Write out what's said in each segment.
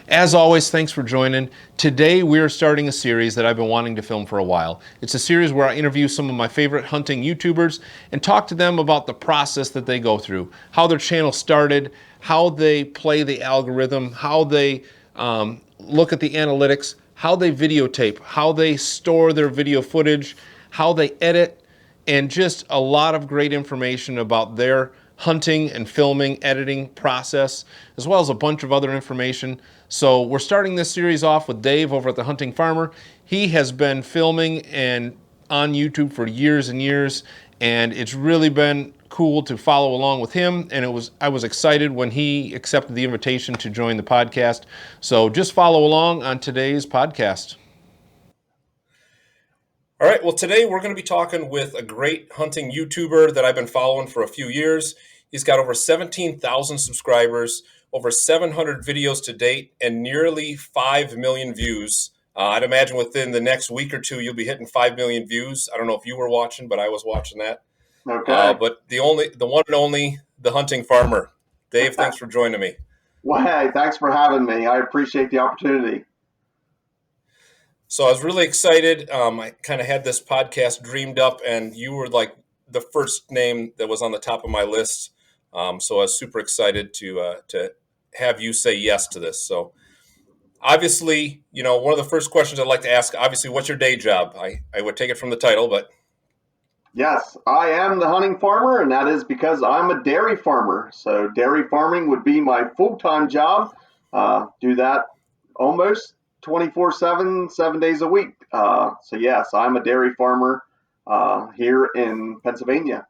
As always, thanks for joining. Today we're starting a series that I've been wanting to film for a while. It's a series where I interview some of my favorite hunting YouTubers and talk to them about the process that they go through, how their channel started, how they play the algorithm, how they look at the analytics, how they videotape, how they store their video footage, how they edit, and just a lot of great information about their hunting and filming, editing process, as well as a bunch of other information. So we're starting this series off with Dave over at The Hunting Farmer. He has been filming and on YouTube for years and years, and it's really been cool to follow along with him. And I was excited when he accepted the invitation to join the podcast. So just follow along on today's podcast. All right, well, today we're going to be talking with a great hunting YouTuber that I've been following for a few years. He's got over 17,000 subscribers, over 700 videos to date, and nearly 5 million views. I'd imagine within the next week or two, you'll be hitting 5 million views. I don't know if you were watching, but I was watching that. Okay. But the one and only, The Hunting Farmer. Dave, thanks for joining me. Well, hey, thanks for having me. I appreciate the opportunity. So I was really excited. I kind of had this podcast dreamed up, and you were like the first name that was on the top of my list. So I was super excited to have you say yes to this. So obviously, one of the first questions I'd like to ask, obviously, what's your day job? I would take it from the title, but. Yes, I am the hunting farmer, and that is because I'm a dairy farmer. So dairy farming would be my full-time job. Do that almost 24/7, 7 days a week. So yes, I'm a dairy farmer here in Pennsylvania.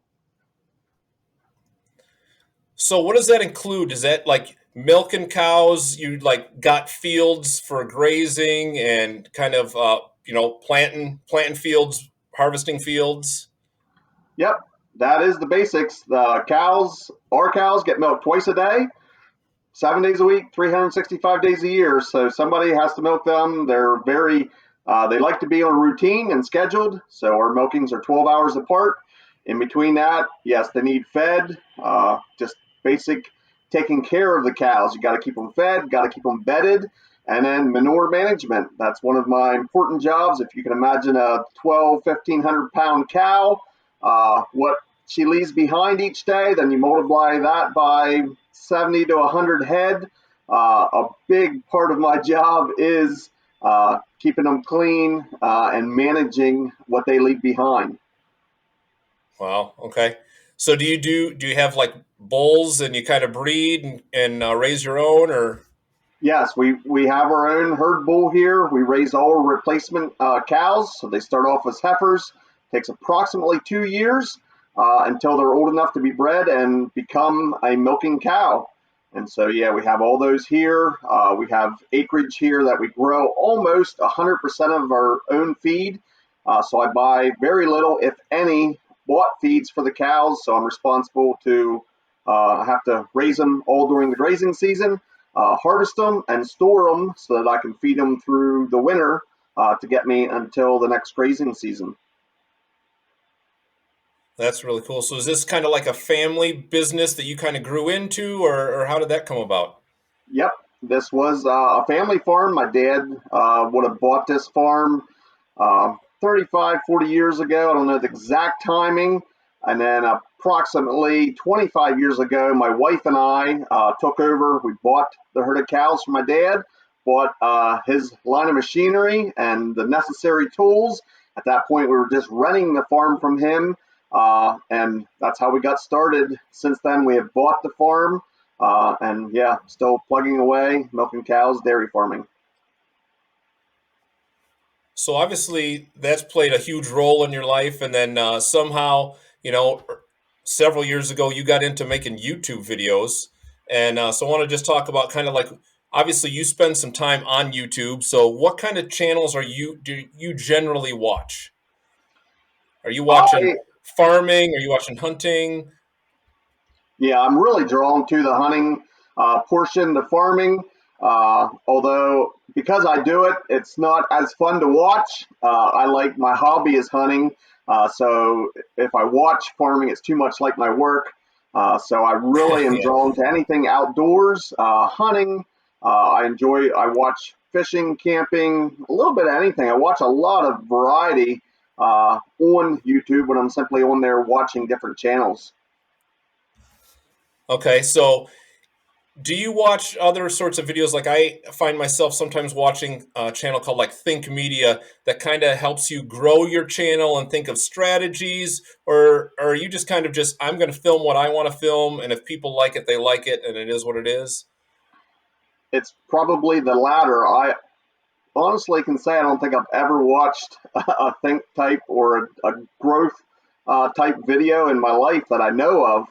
So what does that include? Is that like milking cows? You like got fields for grazing and kind of planting fields, harvesting fields? Yep, that is the basics. Our cows get milked twice a day, 7 days a week, 365 days a year. So somebody has to milk them. They're they like to be on a routine and scheduled. So our milkings are 12 hours apart. In between that, yes, they need fed, just basic taking care of the cows. You got to keep them fed, got to keep them bedded, and then manure management. That's one of my important jobs. If you can imagine a 1,500 pound cow, what she leaves behind each day, then you multiply that by 70 to 100 head. A big part of my job is keeping them clean and managing what they leave behind. Wow. Okay. So do you have like bulls and you kind of breed and raise your own, or? Yes, we have our own herd bull here. We raise all replacement cows. So they start off as heifers. Takes approximately 2 years until they're old enough to be bred and become a milking cow. And so, yeah, we have all those here. We have acreage here that we grow almost 100% of our own feed. So I buy very little, if any, bought feeds for the cows. So I'm responsible to have to raise them all during the grazing season, harvest them and store them so that I can feed them through the winter to get me until the next grazing season. That's really cool. So is this kind of like a family business that you kind of grew into, or how did that come about? Yep, this was a family farm. My dad would have bought this farm 35, 40 years ago. I don't know the exact timing. And then approximately 25 years ago, my wife and I took over. We bought the herd of cows from my dad, bought his line of machinery and the necessary tools. At that point, we were just renting the farm from him. And that's how we got started. Since then, we have bought the farm and yeah, still plugging away, milking cows, dairy farming. So obviously that's played a huge role in your life. And then somehow, several years ago, you got into making YouTube videos. And so I want to just talk about kind of like, obviously you spend some time on YouTube. So what kind of channels do you generally watch? Are you watching farming? Are you watching hunting? Yeah, I'm really drawn to the hunting portion, the farming. Although because I do it, it's not as fun to watch. My hobby is hunting. So if I watch farming, it's too much like my work. So I really am drawn to anything outdoors. Hunting I watch fishing, camping, a little bit of anything. I watch a lot of variety on YouTube when I'm simply on there watching different channels. Okay, so do you watch other sorts of videos? Like I find myself sometimes watching a channel called like Think Media that kind of helps you grow your channel and think of strategies, or are you just kind of just I'm going to film what I want to film, and if people like it, they like it, and it is what it is. It's probably the latter. I honestly can say I don't think I've ever watched a think type or a growth type video in my life that I know of.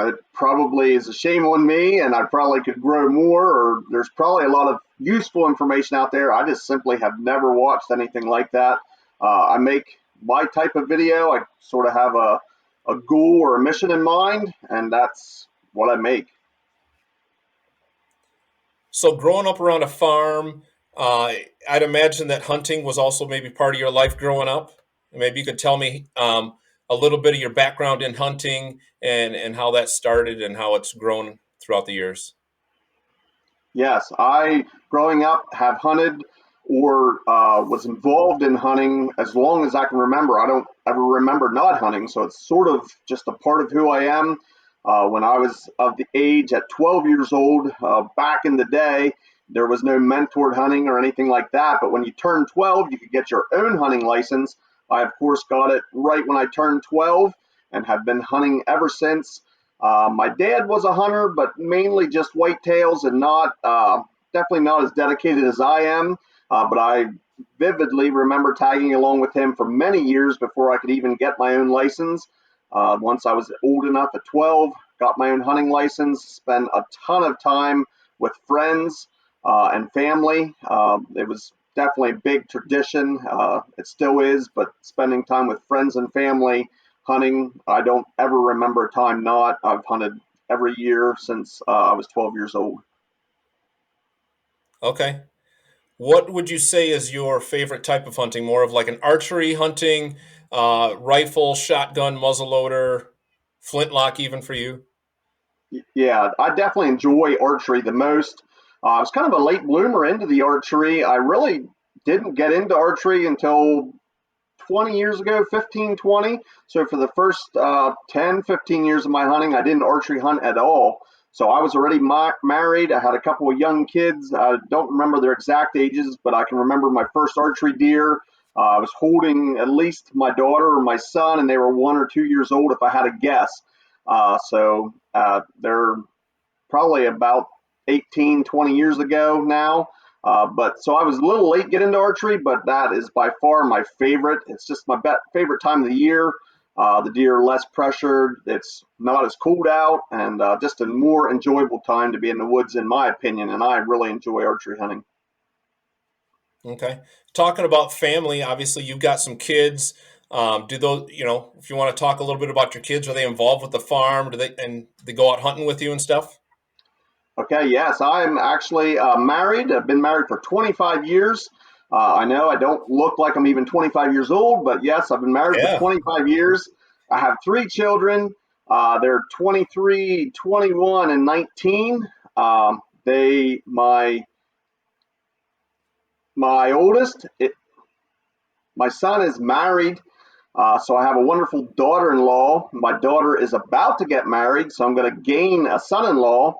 It probably is a shame on me, and I probably could grow more, or there's probably a lot of useful information out there. I just simply have never watched anything like that. I make my type of video, I sort of have a goal or a mission in mind, and that's what I make. So growing up around a farm, I'd imagine that hunting was also maybe part of your life growing up. Maybe you could tell me a little bit of your background in hunting and how that started and how it's grown throughout the years. Yes, I, growing up, have hunted or was involved in hunting as long as I can remember. I don't ever remember not hunting, so it's sort of just a part of who I am. When I was of the age at 12 years old, back in the day, there was no mentored hunting or anything like that. But when you turn 12, you could get your own hunting license. I, of course, got it right when I turned 12 and have been hunting ever since. My dad was a hunter, but mainly just whitetails and not definitely not as dedicated as I am. But I vividly remember tagging along with him for many years before I could even get my own license. Once I was old enough at 12, got my own hunting license, spent a ton of time with friends and family. It was definitely a big tradition. It still is, but spending time with friends and family hunting, I don't ever remember a time not. I've hunted every year since I was 12 years old. Okay. What would you say is your favorite type of hunting? More of like an archery hunting, rifle, shotgun, muzzleloader, flintlock, even for you? Yeah, I definitely enjoy archery the most. I was kind of a late bloomer into the archery. I really didn't get into archery until 20 years ago, 15, 20. So for the first 10, 15 years of my hunting, I didn't archery hunt at all. So I was already married. I had a couple of young kids. I don't remember their exact ages, but I can remember my first archery deer. I was holding at least my daughter or my son, and they were 1 or 2 years old, if I had to guess. They're probably about 18, 20 years ago now. But so I was a little late getting into archery, but that is by far my favorite. It's just my favorite time of the year. The deer are less pressured. It's not as cold out, and just a more enjoyable time to be in the woods, in my opinion. And I really enjoy archery hunting. Okay. Talking about family, obviously you've got some kids. Do those, if you want to talk a little bit about your kids, are they involved with the farm? And they go out hunting with you and stuff? Okay, yes, I'm actually married. I've been married for 25 years. I know I don't look like I'm even 25 years old, but yes, I've been married for Yeah. 25 years. I have three children. They're 23, 21, and 19. My oldest, my son is married, so I have a wonderful daughter-in-law. My daughter is about to get married, so I'm going to gain a son-in-law,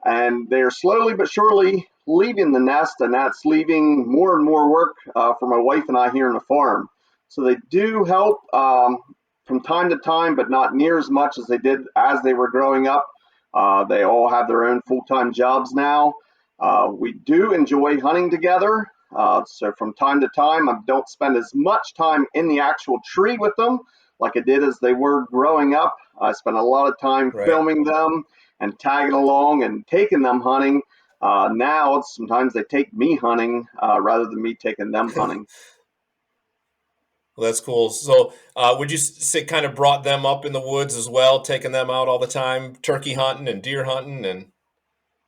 and they're slowly but surely leaving the nest, and that's leaving more and more work for my wife and I here on the farm. So they do help from time to time, but not near as much as they did as they were growing up. They all have their own full-time jobs now. We do enjoy hunting together. So from time to time, I don't spend as much time in the actual tree with them like I did as they were growing up. I spent a lot of time Right. filming them and tagging along and taking them hunting. Now, sometimes they take me hunting rather than me taking them hunting. Well, that's cool. So, would you say kind of brought them up in the woods as well, taking them out all the time, turkey hunting and deer hunting, and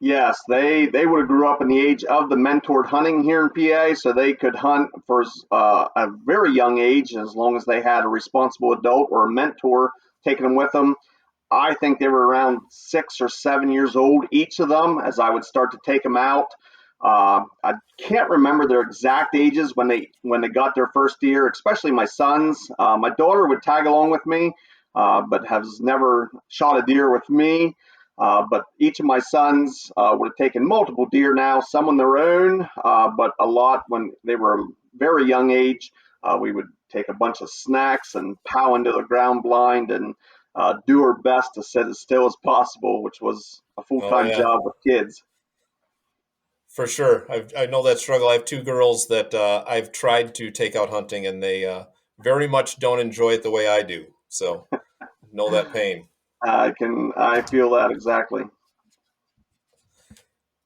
Yes, they would have grew up in the age of the mentored hunting here in PA, so they could hunt for a very young age as long as they had a responsible adult or a mentor taking them with them. I think they were around 6 or 7 years old, each of them, as I would start to take them out. I can't remember their exact ages when they got their first deer, especially my sons. My daughter would tag along with me, but has never shot a deer with me. But each of my sons would have taken multiple deer now, some on their own, but a lot when they were a very young age. We would take a bunch of snacks and pow into the ground blind and do our best to sit as still as possible, which was a Oh full-time yeah, job with kids. for sure. I know that struggle. I have two girls that I've tried to take out hunting, and they very much don't enjoy it the way I do. So know that pain. I feel that exactly.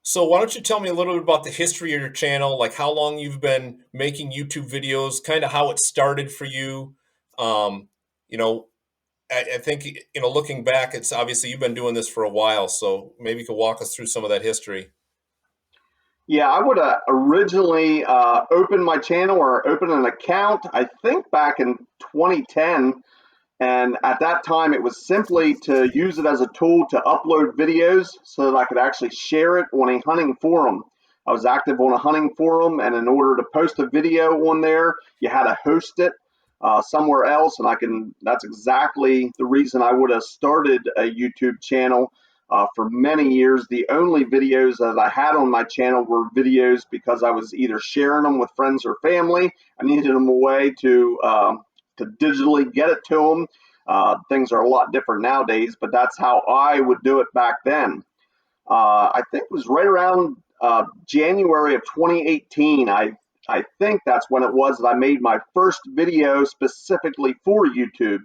So why don't you tell me a little bit about the history of your channel, like how long you've been making YouTube videos, kind of how it started for you. Um, you know, I think looking back, it's obviously you've been doing this for a while, so maybe you could walk us through some of that history. Yeah, I would originally opened my channel or opened an account, I think back in 2010. And at that time, it was simply to use it as a tool to upload videos so that I could actually share it on a hunting forum. I was active on a hunting forum, and in order to post a video on there, you had to host it somewhere else. And that's exactly the reason I would have started a YouTube channel. For many years, the only videos that I had on my channel were videos because I was either sharing them with friends or family. I needed them a way to digitally get it to them. Things are a lot different nowadays, but that's how I would do it back then. I think it was right around January of 2018. I think that's when it was that I made my first video specifically for YouTube.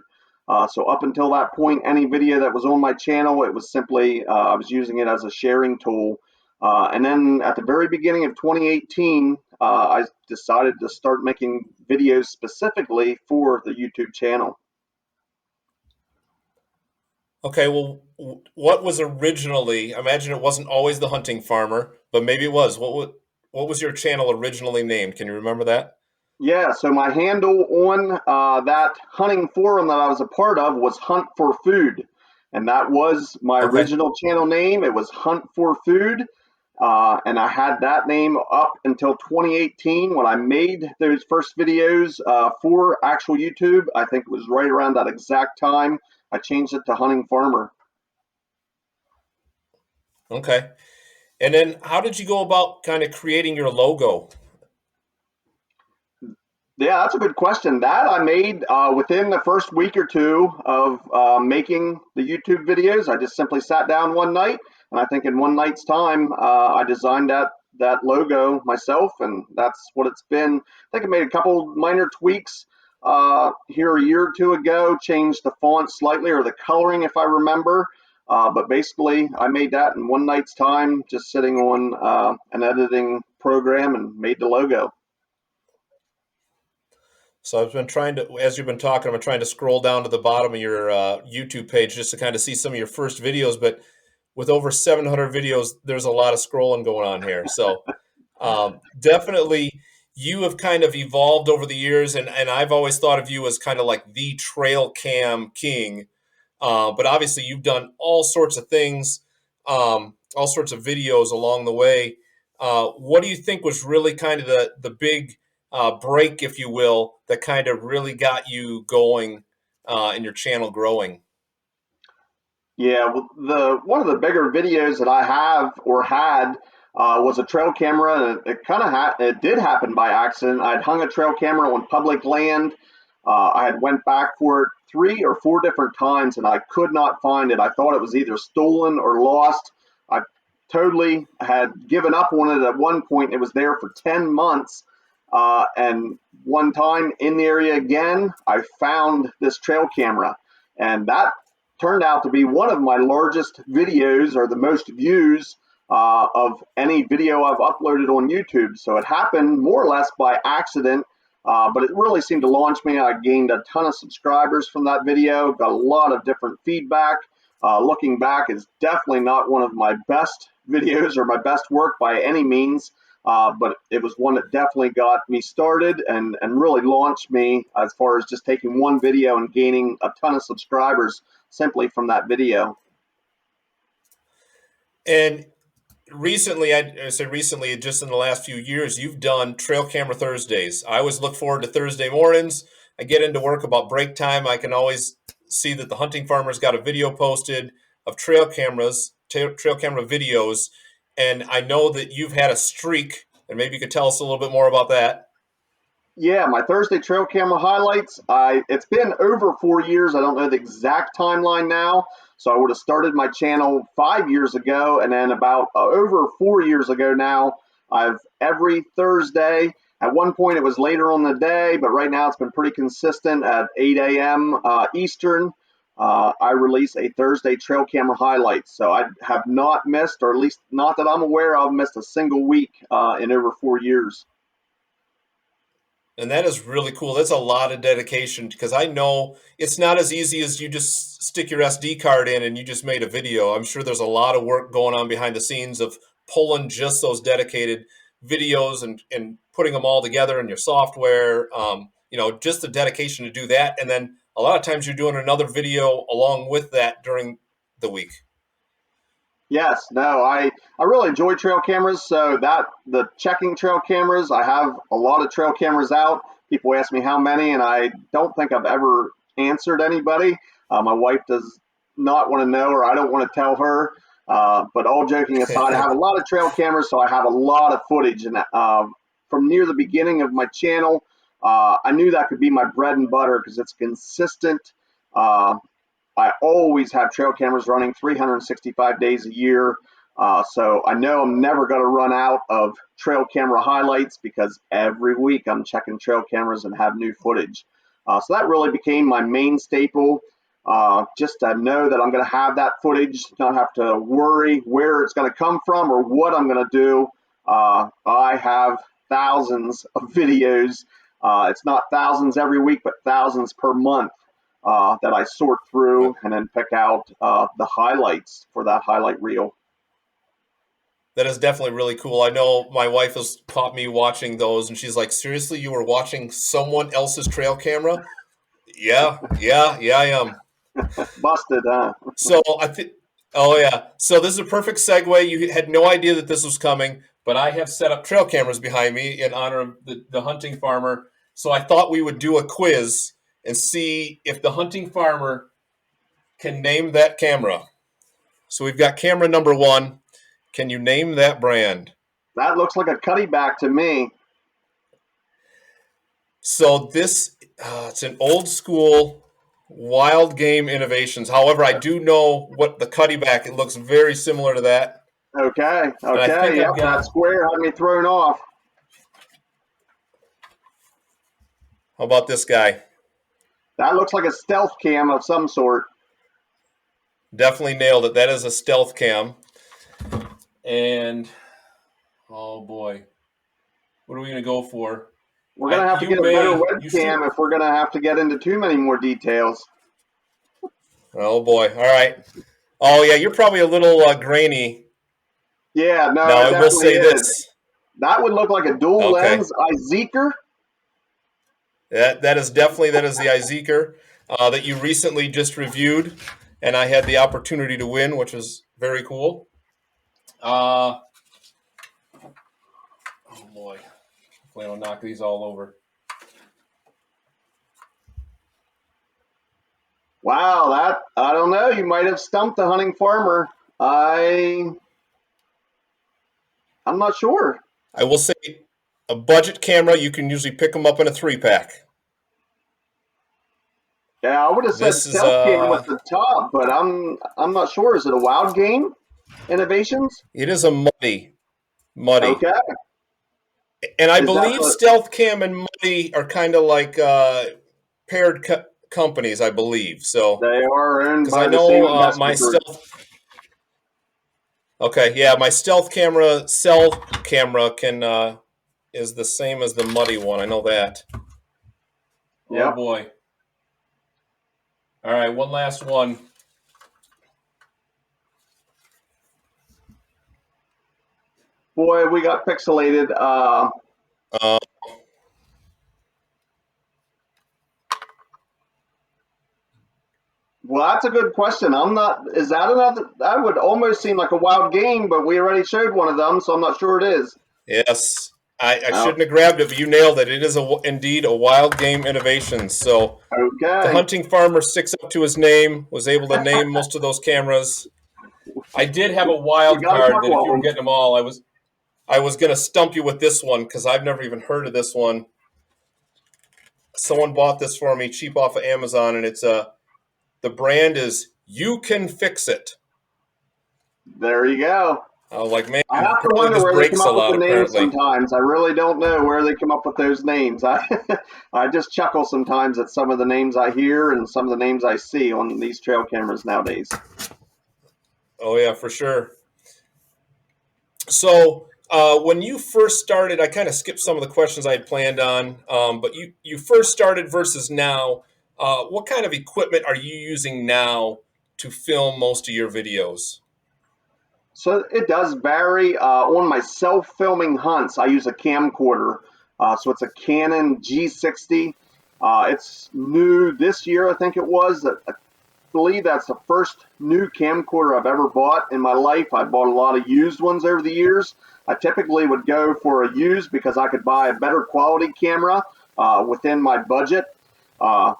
So up until that point, any video that was on my channel, it was simply I was using it as a sharing tool. And then at the very beginning of 2018, I decided to start making videos specifically for the YouTube channel. Okay, well, what was originally? I imagine it wasn't always the hunting farmer, but maybe it was. What was your channel originally named? Can you remember that? Yeah, so my handle on that hunting forum that I was a part of was Hunt for Food. And that was my Okay. original channel name. It was Hunt for Food. And I had that name up until 2018 when I made those first videos for actual YouTube. I think it was right around that exact time I changed it to Hunting Farmer. Okay. And then how did you go about kind of creating your logo? Yeah, that's a good question. That I made within the first week or two of making the YouTube videos. I just simply sat down one night, and I think in one night's time, I designed that logo myself, and that's what it's been. I think I made a couple minor tweaks here a year or two ago, changed the font slightly or the coloring, if I remember. But basically, I made that in one night's time, just sitting on an editing program, and made the logo. So I've been trying to, as you've been talking, I've been trying to scroll down to the bottom of your YouTube page just to kind of see some of your first videos. But with over 700 videos, there's a lot of scrolling going on here. So definitely, you have kind of evolved over the years, and I've always thought of you as kind of like the trail cam king. But obviously, you've done all sorts of things, all sorts of videos along the way. What do you think was really kind of the big break, if you will, that kind of really got you going and your channel growing? Yeah, well, the one of the bigger videos that I have or had was a trail camera, and it did happen by accident. I'd hung a trail camera on public land. I had went back for it 3 or 4 different times, and I could not find it. I thought it was either stolen or lost. I totally had given up on it at one point. It was there for 10 months. And one time in the area again, I found this trail camera, and that turned out to be one of my largest videos or the most views of any video I've uploaded on YouTube. So it happened more or less by accident, but it really seemed to launch me. I gained a ton of subscribers from that video, got a lot of different feedback. Looking back, it's definitely not one of my best videos or my best work by any means. But it was one that definitely got me started and really launched me as far as just taking one video and gaining a ton of subscribers. simply from that video. And recently, I say recently, just in the last few years, you've done Trail Camera Thursdays. I always look forward to Thursday mornings. I get into work about break time. I can always see that the hunting farmer's got a video posted of trail camera videos. And I know that you've had a streak, and maybe you could tell us a little bit more about that. Yeah, my Thursday trail camera highlights. It's been over 4 years. I don't know the exact timeline now. So I would have started my channel 5 years ago, and then about over 4 years ago now, I've every Thursday. At one point, it was later on the day, but right now it's been pretty consistent at 8 a.m. Eastern. I release a Thursday trail camera highlights. So I have not missed, or at least not that I'm aware of, missed a single week in over 4 years. And that is really cool. That's a lot of dedication, because I know it's not as easy as you just stick your SD card in and you just made a video. I'm sure there's a lot of work going on behind the scenes of pulling just those dedicated videos and putting them all together in your software. Just the dedication to do that. And then a lot of times you're doing another video along with that during the week. Yes, no, I really enjoy trail cameras. So that the checking trail cameras, I have a lot of trail cameras out. People ask me how many, and I don't think I've ever answered anybody. My wife does not want to know, or I don't want to tell her. But all joking aside, I have a lot of trail cameras, so I have a lot of footage. And from near the beginning of my channel, I knew that could be my bread and butter because it's consistent. I always have trail cameras running 365 days a year. So I know I'm never going to run out of trail camera highlights because every week I'm checking trail cameras and have new footage. So that really became my main staple. Just to know that I'm going to have that footage, not have to worry where it's going to come from or what I'm going to do. I have thousands of videos. It's not thousands every week, but thousands per month. That I sort through and then pick out the highlights for that highlight reel. That is definitely really cool. I know my wife has caught me watching those, and she's like, "Seriously, you were watching someone else's trail camera?" Yeah, I am. Busted, huh? So I think, oh yeah. So this is a perfect segue. You had no idea that this was coming, but I have set up trail cameras behind me in honor of the hunting farmer. So I thought we would do a quiz and see if the hunting farmer can name that camera. So we've got camera number 1. Can you name that brand? That looks like a cutty back to me. So this, it's an old school Wild Game Innovations. However, I do know what the cutty back, it looks very similar to that. Okay. Yep, that square had me thrown off. How about this guy? That looks like a stealth cam of some sort. Definitely nailed it. That is a stealth cam. And, oh boy, what are we going to go for? We're going to have to get a better webcam if we're going to have to get into too many more details. Oh boy. All right. Oh yeah, you're probably a little grainy. Yeah, no, I will say this. That would look like a dual lens iZeeker. That is the iZeeker that you recently just reviewed, and I had the opportunity to win, which was very cool. Oh boy, hopefully I don't knock these all over. Wow, that I don't know. You might have stumped the hunting farmer. I'm not sure. I will say, a budget camera, you can usually pick them up in a 3-pack. Yeah, I would have said stealth cam at the top, but I'm not sure. Is it a Wild Game Innovations? It is a Muddy. Okay. And I believe stealth cam and Muddy are kind of like paired companies, I believe. So they are owned by the same my stealth. Okay, yeah, my stealth camera cell camera can is the same as the Muddy one. I know that. Yep. Oh boy. All right, one last one. Boy, we got pixelated. Well, that's a good question. I'm not. Is that another? That would almost seem like a wild game, but we already showed one of them, so I'm not sure it is. Yes, I Oh, shouldn't have grabbed it, but you nailed it. It is indeed a wild game innovation. So the okay. hunting farmer sticks up to his name, was able to name most of those cameras. I did have a We wild got a card that couple if of you were them. getting them all, I was going to stump you with this one because I've never even heard of this one. Someone bought this for me cheap off of Amazon, and the brand is You Can Fix It. There you go. I was like, man, I have to apparently wonder this where they come breaks a up with lot. the names Apparently, sometimes. I really don't know where they come up with those names. I just chuckle sometimes at some of the names I hear and some of the names I see on these trail cameras nowadays. oh yeah, for sure. So when you first started, I kind of skipped some of the questions I had planned on, but you first started versus now. What kind of equipment are you using now to film most of your videos? So it does vary. On my self-filming hunts, I use a camcorder. So it's a Canon G60. It's new this year, I think it was. I believe that's the first new camcorder I've ever bought in my life. I bought a lot of used ones over the years. I typically would go for a used because I could buy a better quality camera within my budget.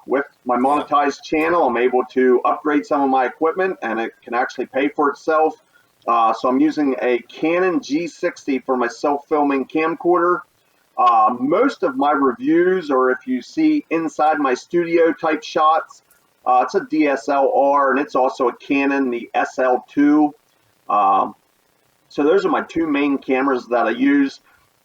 With my Yeah. monetized channel, I'm able to upgrade some of my equipment and it can actually pay for itself. So I'm using a Canon G60 for my self-filming camcorder. Most of my reviews, or if you see inside my studio type shots, it's a DSLR and it's also a Canon, the SL2. Um, so those are my two main cameras that I use.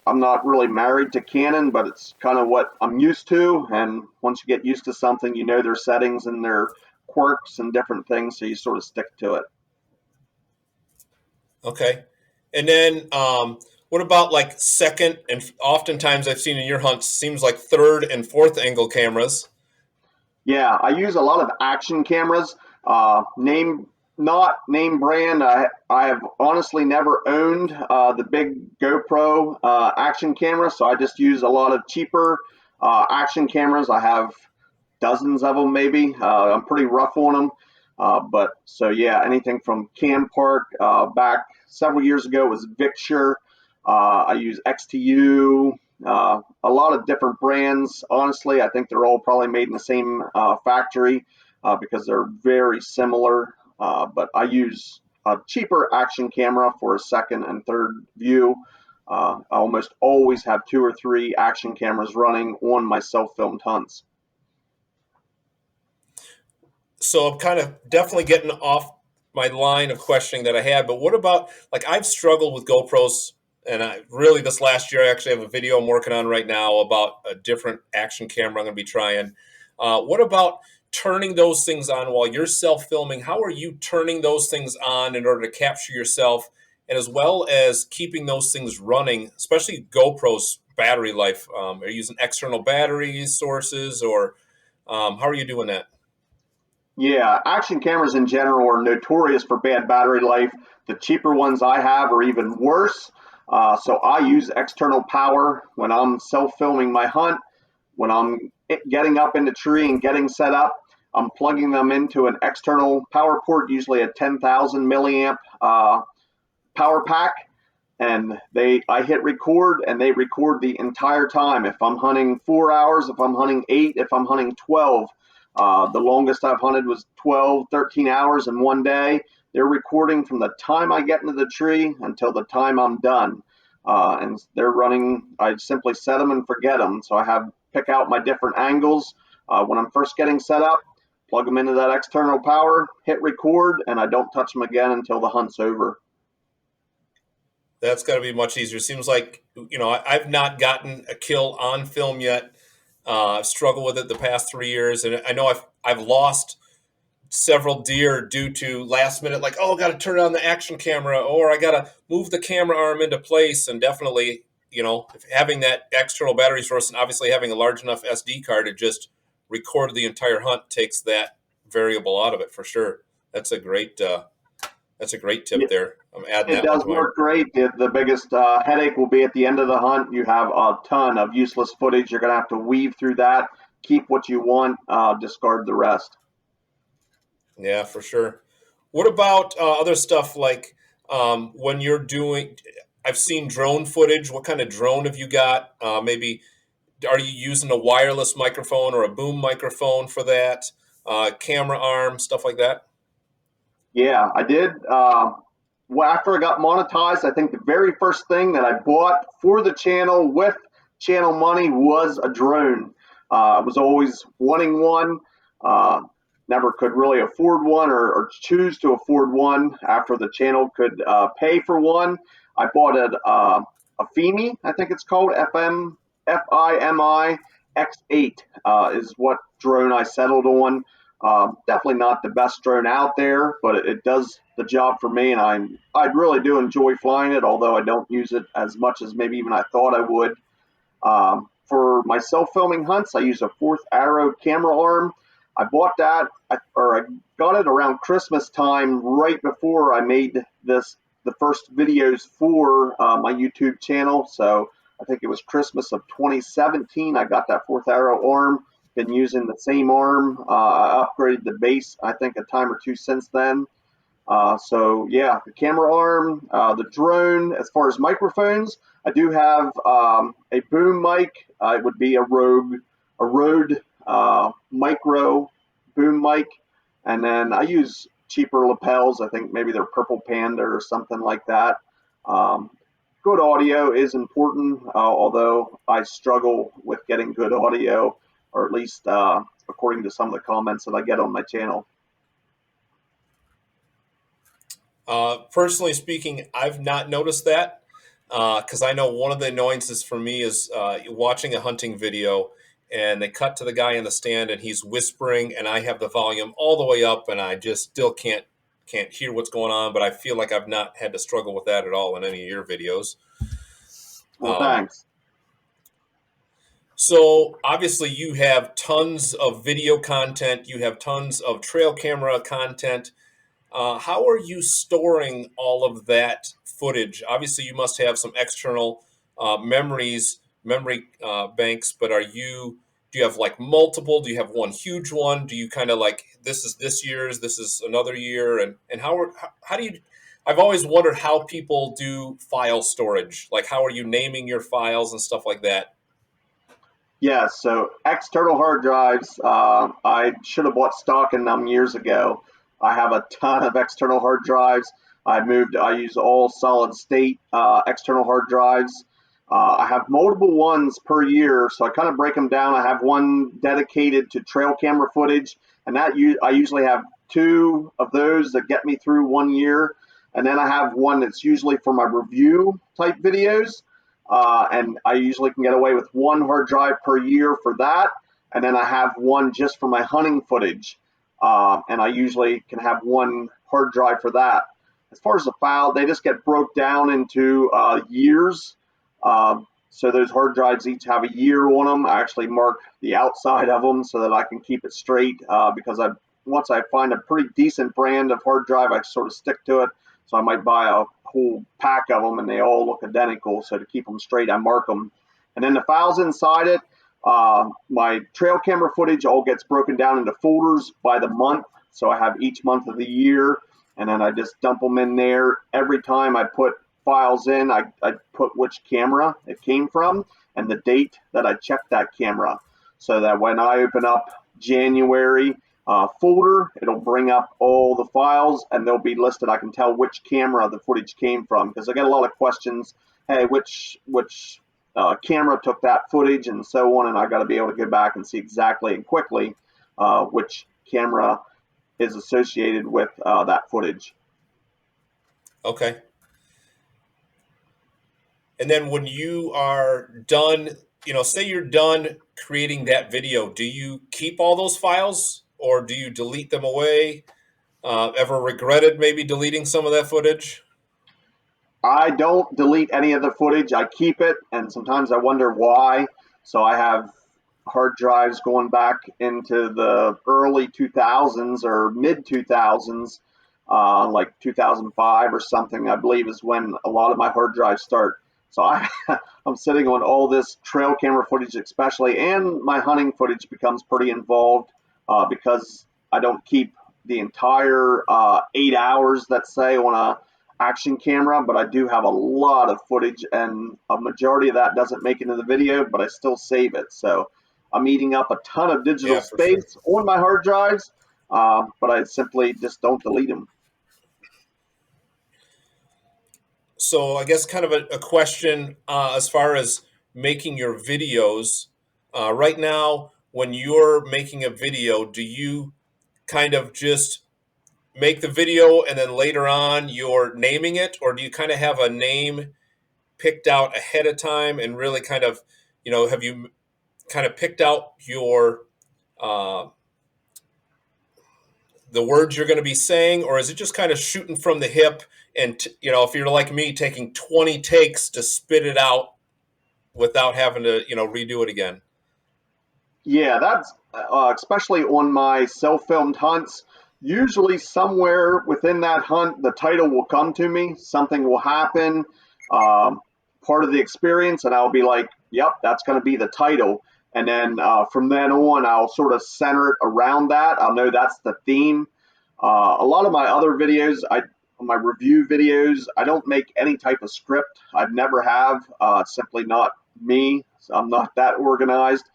I'm not really married to Canon, but it's kind of what I'm used to. And once you get used to something, you know their settings and their quirks and different things, so you sort of stick to it. Okay. And then what about like second and oftentimes I've seen in your hunts seems like third and fourth angle cameras. Yeah, I use a lot of action cameras. Name not name brand. I have honestly never owned the big GoPro action camera, so I just use a lot of cheaper action cameras. I have dozens of them, maybe. I'm pretty rough on them. But so yeah, anything from Cam Park back several years ago was Victure. I use XTU. A lot of different brands. Honestly, I think they're all probably made in the same factory because they're very similar. But I use a cheaper action camera for a second and third view. I almost always have two or three action cameras running on my self-filmed hunts. So I'm kind of definitely getting off my line of questioning that I had. But what about like I've struggled with GoPros, and I really this last year I actually have a video I'm working on right now about a different action camera I'm going to be trying. What about turning those things on while you're self filming? How are you turning those things on in order to capture yourself, and as well as keeping those things running, especially GoPro's battery life? Are you using external battery sources, or how are you doing that? Yeah, action cameras in general are notorious for bad battery life. The cheaper ones I have are even worse. So I use external power when I'm self-filming my hunt. When I'm getting up in the tree and getting set up, I'm plugging them into an external power port, usually a 10,000 milliamp power pack, and I hit record and they record the entire time. If I'm hunting 4 hours, if I'm hunting 8, if I'm hunting 12, the longest I've hunted was 12, 13 hours in one day. They're recording from the time I get into the tree until the time I'm done. And they're running, I simply set them and forget them. So I have pick out my different angles when I'm first getting set up, plug them into that external power, hit record, and I don't touch them again until the hunt's over. That's got to be much easier. Seems like I've not gotten a kill on film yet. I've struggled with it the past 3 years, and I know I've lost several deer due to last minute, like, oh, I got to turn on the action camera, or I got to move the camera arm into place. And definitely, having that external battery source and obviously having a large enough SD card to just record the entire hunt takes that variable out of it for sure. That's a great tip there. I'm adding It that one does to my. work great. The biggest headache will be at the end of the hunt. You have a ton of useless footage. You're going to have to weave through that, keep what you want, discard the rest. Yeah, for sure. What about other stuff like when you're doing? I've seen drone footage. What kind of drone have you got? Maybe are you using a wireless microphone or a boom microphone for that? Camera arm, stuff like that. Yeah, I did. Well, after I got monetized, I think the very first thing that I bought for the channel with channel money was a drone. I was always wanting one. Uh, Never could really afford one or choose to afford one after the channel could pay for one. I bought a FIMI, I think it's called FIMI X8 is what drone I settled on. Definitely not the best drone out there, but it does the job for me, and I really do enjoy flying it, although I don't use it as much as maybe even I thought I would. For my self-filming hunts, I use a Fourth Arrow camera arm. I bought that, or I got it around Christmas time, right before I made the first videos for my YouTube channel. So I think it was Christmas of 2017. I got that Fourth Arrow arm. Been using the same arm. I upgraded the base, I think, a time or two since then. So yeah, the camera arm, the drone. As far as microphones, I do have a boom mic. It would be a Rode micro boom mic, and then I use cheaper lapels. I think maybe they're Purple Panda or something like that. Um, Good audio is important, although I struggle with getting good audio, or at least according to some of the comments that I get on my channel. Personally speaking, I've not noticed that because I know one of the annoyances for me is watching a hunting video and they cut to the guy in the stand and he's whispering and I have the volume all the way up and I just still can't hear what's going on. But I feel like I've not had to struggle with that at all in any of your videos. Well, Um, thanks. so obviously you have tons of video content, you have tons of trail camera content. How are you storing all of that footage? Obviously, you must have some external memory banks, but do you have like multiple? Do you have one huge one? Do you kind of like this is this year's, this is another year, and how do you? I've always wondered how people do file storage. Like, how are you naming your files and stuff like that? Yeah, so external hard drives, I should have bought stock in them years ago. I have a ton of external hard drives. I use all solid state external hard drives. I have multiple ones per year, so I kind of break them down. I have one dedicated to trail camera footage, and I usually have two of those that get me through 1 year. And then I have one that's usually for my review type videos. And I usually can get away with one hard drive per year for that. And then I have one just for my hunting footage. And I usually can have one hard drive for that. As far as the file, they just get broke down into years. So those hard drives each have a year on them. I actually mark the outside of them so that I can keep it straight because once I find a pretty decent brand of hard drive, I sort of stick to it. So I might buy a whole pack of them and they all look identical. So to keep them straight, I mark them. And then the files inside it, my trail camera footage all gets broken down into folders by the month. So I have each month of the year, and then I just dump them in there. Every time I put files in, I put which camera it came from and the date that I checked that camera. So that when I open up January folder, it'll bring up all the files and they'll be listed. I can tell which camera the footage came from because I get a lot of questions. Hey, which camera took that footage and so on, and I got to be able to go back and see exactly and quickly which camera is associated with that footage. Okay. And then when you are done, say you're done creating that video, do you keep all those files or do you delete them away? Ever regretted maybe deleting some of that footage? I don't delete any of the footage. I keep it, and sometimes I wonder why. So I have hard drives going back into the early 2000s or mid 2000s, like 2005 or something, I believe is when a lot of my hard drives start. So I'm sitting on all this trail camera footage, especially, and my hunting footage becomes pretty involved because I don't keep the entire 8 hours, let's say, on a action camera, but I do have a lot of footage, and a majority of that doesn't make it into the video, but I still save it. So I'm eating up a ton of digital Yeah, for sure. space on my hard drives, but I simply just don't delete them. So I guess kind of a question as far as making your videos. Right now, when you're making a video, do you kind of just make the video and then later on you're naming it, or do you kind of have a name picked out ahead of time and really kind of, have you kind of picked out your uh, the words you're going to be saying, or is it just kind of shooting from the hip? And if you're like me, taking 20 takes to spit it out without having to, redo it again. Yeah, that's especially on my self-filmed hunts. Usually, somewhere within that hunt, the title will come to me. Something will happen, um, part of the experience, and I'll be like, "Yep, that's going to be the title." And then from then on, I'll sort of center it around that. I'll know that's the theme. A lot of my other videos, my review videos, I don't make any type of script. I've never have. It's simply not me. I'm not that organized.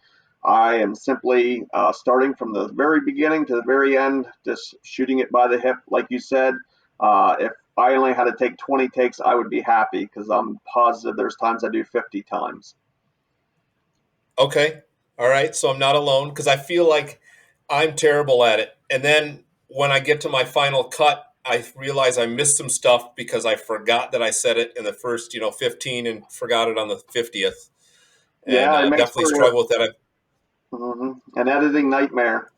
I am simply starting from the very beginning to the very end, just shooting it by the hip, like you said. If I only had to take 20 takes, I would be happy, because I'm positive there's times I do 50 times. Okay. All right. So I'm not alone, because I feel like I'm terrible at it. And then when I get to my final cut, I realize I missed some stuff because I forgot that I said it in the first, 15 and forgot it on the 50th. And Yeah, it makes definitely for struggle with that. an editing nightmare.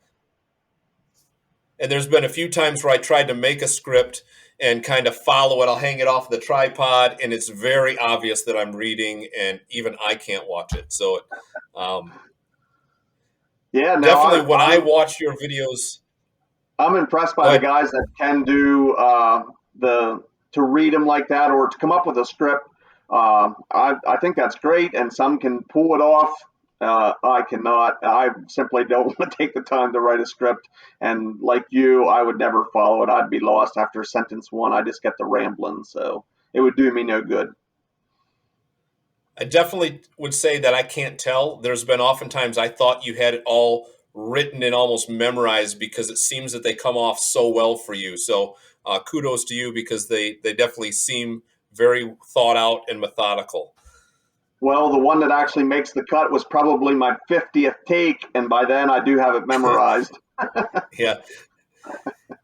And there's been a few times where I tried to make a script and kind of follow it. I'll hang it off the tripod, and it's very obvious that I'm reading, and even I can't watch it. So, um, Yeah, no, definitely when I watch your videos, I'm impressed go by the ahead. guys that can do the to read them like that, or to come up with a script. I think that's great, and some can pull it off. I cannot. I simply don't want to take the time to write a script. And like you, I would never follow it. I'd be lost after sentence one. I just get the rambling, so it would do me no good. I definitely would say that I can't tell. There's been oftentimes I thought you had it all written and almost memorized, because it seems that they come off so well for you. So kudos to you, because they definitely seem very thought out and methodical. Well, the one that actually makes the cut was probably my 50th take, and by then I do have it memorized. Yeah.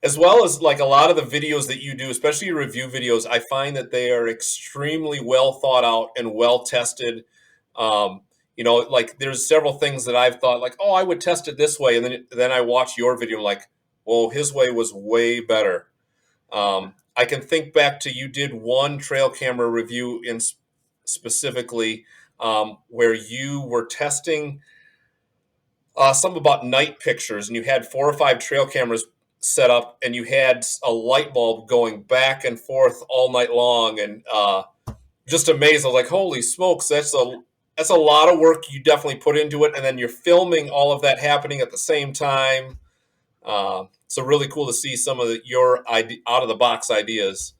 As well as like a lot of the videos that you do, especially your review videos, I find that they are extremely well thought out and well tested. Like there's several things that I've thought like, oh, I would test it this way, and then I watch your video, and I'm like, well, his way was way better. I can think back to, you did one trail camera review in specifically, where you were testing something about night pictures, and you had 4 or 5 trail cameras set up, and you had a light bulb going back and forth all night long, and just amazed. I was like, "Holy smokes, that's a lot of work you definitely put into it," and then you're filming all of that happening at the same time. So really cool to see some of your out of the box ideas.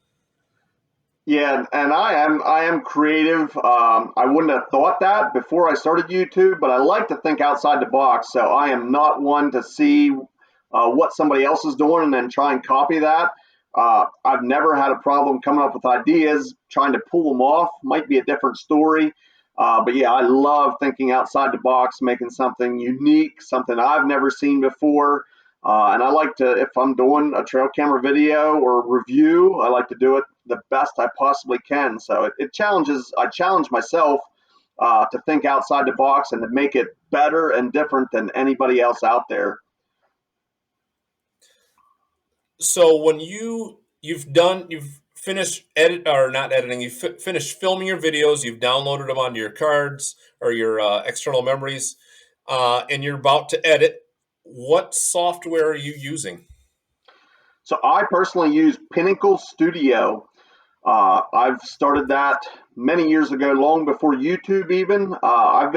Yeah, and I am creative. I wouldn't have thought that before I started YouTube, but I like to think outside the box. So I am not one to see what somebody else is doing and then try and copy that. I've never had a problem coming up with ideas. Trying to pull them off might be a different story. But yeah, I love thinking outside the box, making something unique, something I've never seen before. And I like to, if I'm doing a trail camera video or review, I like to do it the best I possibly can. So I challenge myself to think outside the box and to make it better and different than anybody else out there. So when you've finished edit or not editing, you've finished filming your videos, you've downloaded them onto your cards or your external memories, and you're about to edit. What software are you using? So I personally use Pinnacle Studio. I've started that many years ago, long before YouTube even. I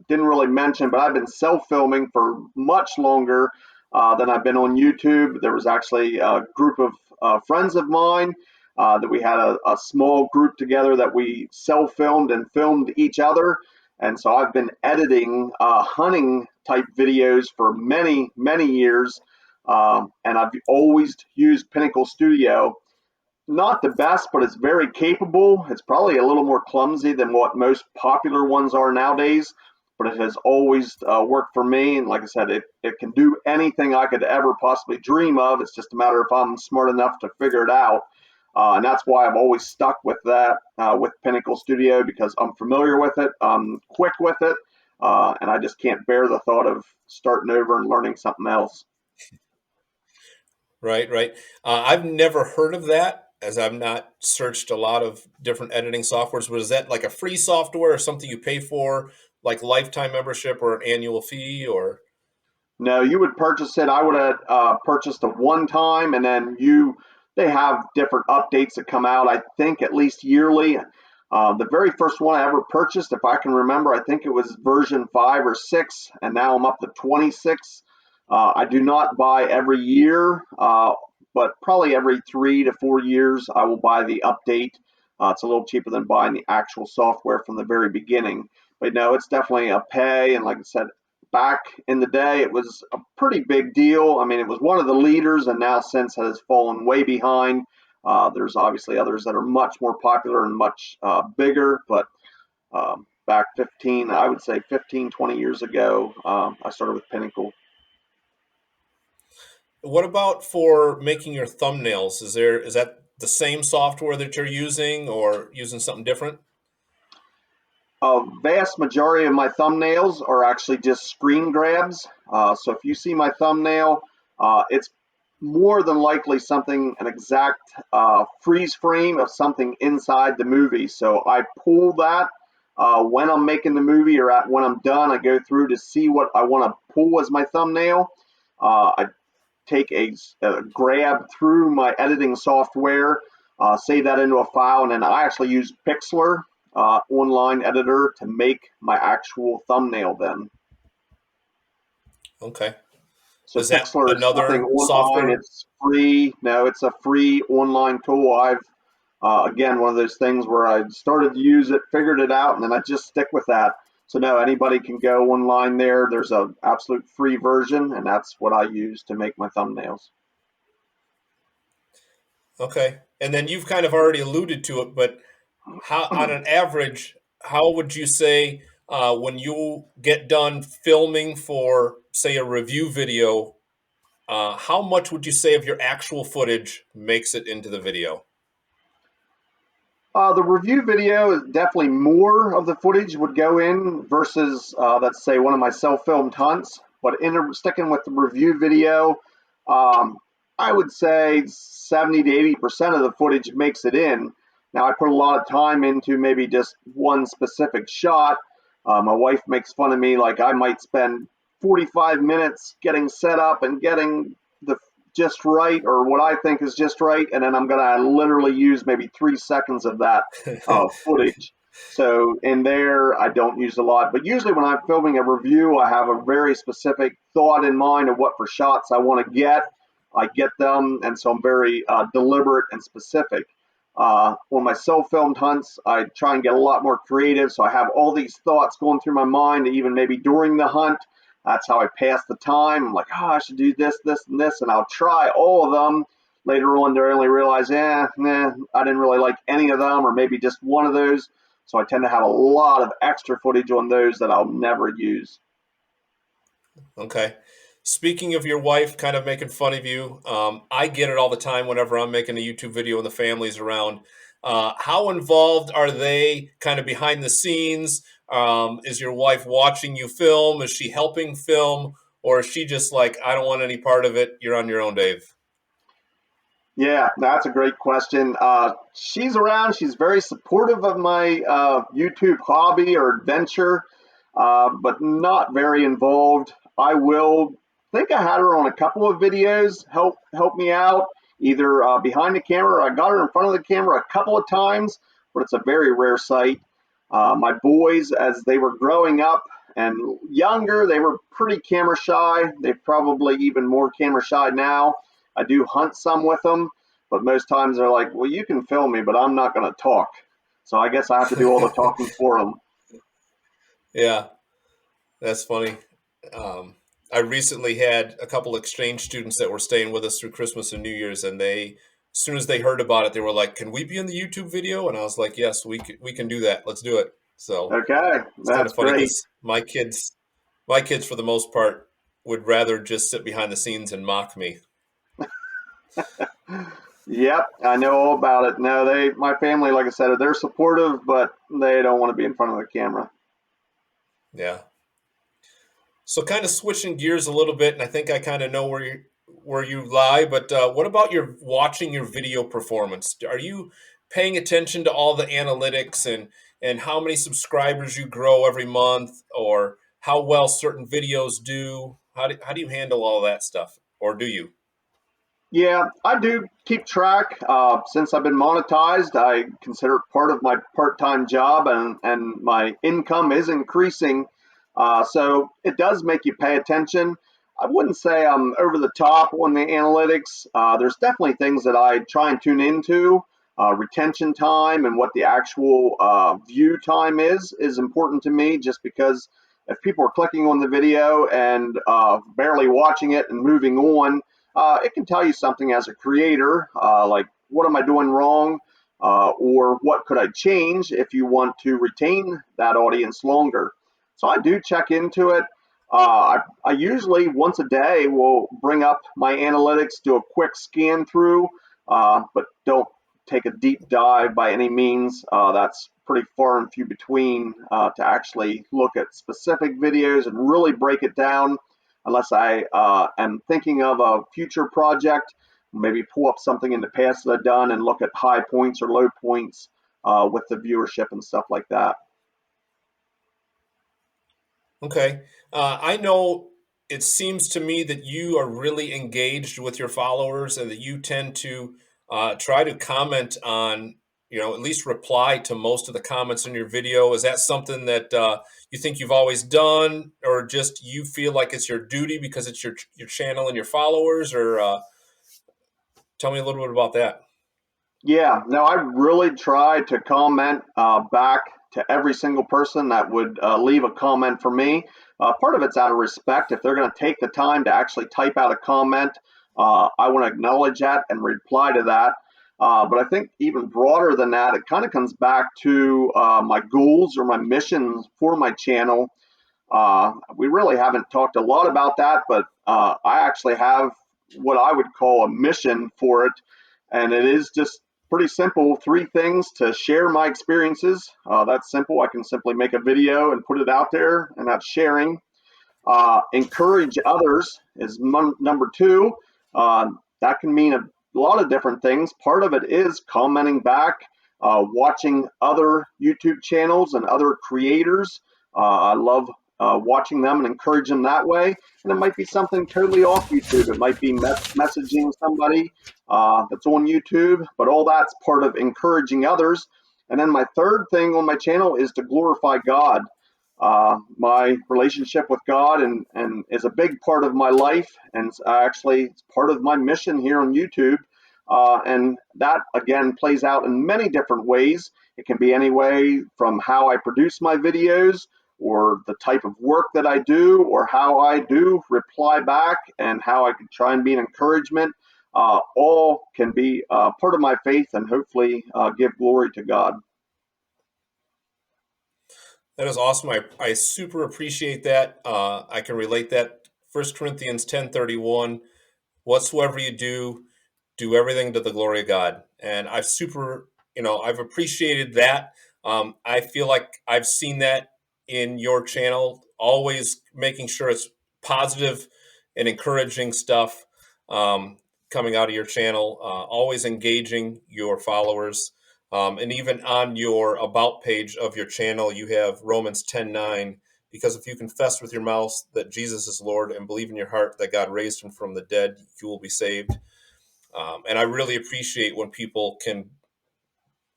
didn't really mention, but I've been self-filming for much longer. Then I've been on YouTube. There was actually a group of friends of mine that we had a small group together that we self-filmed and filmed each other. And so I've been editing hunting type videos for many, many years. And I've always used Pinnacle Studio. Not the best, but it's very capable. It's probably a little more clumsy than what most popular ones are nowadays, but it has always worked for me. And like I said, it can do anything I could ever possibly dream of. It's just a matter if I'm smart enough to figure it out. And that's why I've always stuck with that, with Pinnacle Studio, because I'm familiar with it, I'm quick with it, and I just can't bear the thought of starting over and learning something else. Right, right. I've never heard of that, as I've not searched a lot of different editing softwares. But is that like a free software or something you pay for, like lifetime membership or an annual fee? Or No, you would purchase it. I would have purchased it one time, and then they have different updates that come out, I think at least yearly. The very first one I ever purchased, if I can remember, I think it was version 5 or 6, and now I'm up to 26. I do not buy every year, but probably every 3 to 4 years, I will buy the update. It's a little cheaper than buying the actual software from the very beginning. But no, it's definitely a pay. And like I said, back in the day, it was a pretty big deal. I mean, it was one of the leaders, and now since it has fallen way behind. There's obviously others that are much more popular and much bigger, but back 15, I would say 15, 20 years ago, I started with Pinnacle. what about for making your thumbnails? Is that the same software that you're using or using something different? A vast majority of my thumbnails are actually just screen grabs. So if you see my thumbnail, it's more than likely an exact freeze frame of something inside the movie. So I pull that when I'm making the movie or when I'm done. I go through to see what I want to pull as my thumbnail. I take a grab through my editing software, save that into a file, and then I actually use Pixlr online editor to make my actual thumbnail then. Okay. So Is that Pixlr is nothing another online. software? It's free. No, it's a free online tool. I've again, one of those things where I started to use it, figured it out, and then I just stick with that. So no, anybody can go online there. There's a absolute free version, and that's what I use to make my thumbnails. Okay. And then you've kind of already alluded to it, but how, on an average, how would you say when you get done filming for, say, a review video, how much would you say of your actual footage makes it into the video? The review video is definitely more of the footage would go in versus, let's say, one of my self-filmed hunts. But sticking with the review video, um, I would say 70 to 80% of the footage makes it in. Now, I put a lot of time into maybe just one specific shot. My wife makes fun of me, like I might spend 45 minutes getting set up and getting the just right, or what I think is just right, and then I'm going to literally use maybe 3 seconds of that footage. So in there, I don't use a lot, but usually when I'm filming a review, I have a very specific thought in mind of what for shots I want to get. I get them, and so I'm very deliberate and specific. On my self-filmed hunts, I try and get a lot more creative, so I have all these thoughts going through my mind, even maybe during the hunt. That's how I pass the time. I'm like, oh, I should do this, this, and this, and I'll try all of them. Later on, I only realize, nah, I didn't really like any of them, or maybe just one of those. So I tend to have a lot of extra footage on those that I'll never use. Okay. Speaking of your wife kind of making fun of you, I get it all the time whenever I'm making a YouTube video and the family's around. How involved are they kind of behind the scenes? Is your wife watching you film? Is she helping film? Or is she just like, I don't want any part of it. You're on your own, Dave? Yeah, that's a great question. She's around. She's very supportive of my YouTube hobby or adventure, but not very involved. I will think I had her on a couple of videos, help me out, either behind the camera. I got her in front of the camera a couple of times, but it's a very rare sight. My boys, as they were growing up And younger, they were pretty camera shy. They're probably even more camera shy now. I do hunt some with them, but most times they're like, well, you can film me, but I'm not going to talk. So I guess I have to do all the talking for them. Yeah, that's funny. I recently had a couple exchange students that were staying with us through Christmas and New Year's, and as soon as they heard about it, they were like, "Can we be in the YouTube video?" And I was like, "Yes, we can do that. Let's do it." So Okay, it's kind that's of funny great. because my kids for the most part would rather just sit behind the scenes and mock me. Yep, I know all about it. No, my family, like I said, they're supportive, but they don't want to be in front of the camera. Yeah. So kind of switching gears a little bit, and I think I kind of know where you lie, but what about your watching your video performance? Are you paying attention to all the analytics and how many subscribers you grow every month, or how well certain videos do? How do you handle all that stuff, or do you? Yeah, I do keep track. Since I've been monetized, I consider it part of my part-time job, and my income is increasing. So it does make you pay attention. I wouldn't say I'm over the top on the analytics. There's definitely things that I try and tune into. Retention time and what the actual view time is important to me, just because if people are clicking on the video and barely watching it and moving on, it can tell you something as a creator, like what am I doing wrong, or what could I change if you want to retain that audience longer. So I do check into it. I usually once a day will bring up my analytics, do a quick scan through, but don't take a deep dive by any means. That's pretty far and few between to actually look at specific videos and really break it down unless I am thinking of a future project, maybe pull up something in the past that I've done and look at high points or low points with the viewership and stuff like that. Okay. I know it seems to me that you are really engaged with your followers and that you tend to try to comment on, at least reply to most of the comments in your video. Is that something that you think you've always done, or just you feel like it's your duty because it's your channel and your followers? Or tell me a little bit about that. Yeah, no, I really try to comment back to every single person that would leave a comment for me. Part of it's out of respect. If they're going to take the time to actually type out a comment, I want to acknowledge that and reply to that. But I think even broader than that, it kind of comes back to my goals or my missions for my channel. We really haven't talked a lot about that, but I actually have what I would call a mission for it. And it is just pretty simple, three things: to share my experiences. That's simple. I can simply make a video and put it out there, and that's sharing. Encourage others is number two. That can mean a lot of different things. Part of it is commenting back, watching other YouTube channels and other creators. I love watching them and encourage them that way. And it might be something totally off YouTube. It might be messaging somebody that's on YouTube, but all that's part of encouraging others. And then my third thing on my channel is to glorify God. My relationship with God and is a big part of my life, and actually it's part of my mission here on YouTube. And that again plays out in many different ways. It can be any way from how I produce my videos, or the type of work that I do, or how I do reply back, and how I can try and be an encouragement. All can be part of my faith and hopefully give glory to God. That is awesome. I super appreciate that. I can relate that. 1 Corinthians 10:31. Whatsoever you do everything to the glory of God. And I've appreciated that. I feel like I've seen that in your channel, always making sure it's positive and encouraging stuff coming out of your channel, always engaging your followers. And even on your about page of your channel, you have Romans 10:9. Because if you confess with your mouth that Jesus is Lord and believe in your heart that God raised him from the dead, you will be saved. And I really appreciate when people can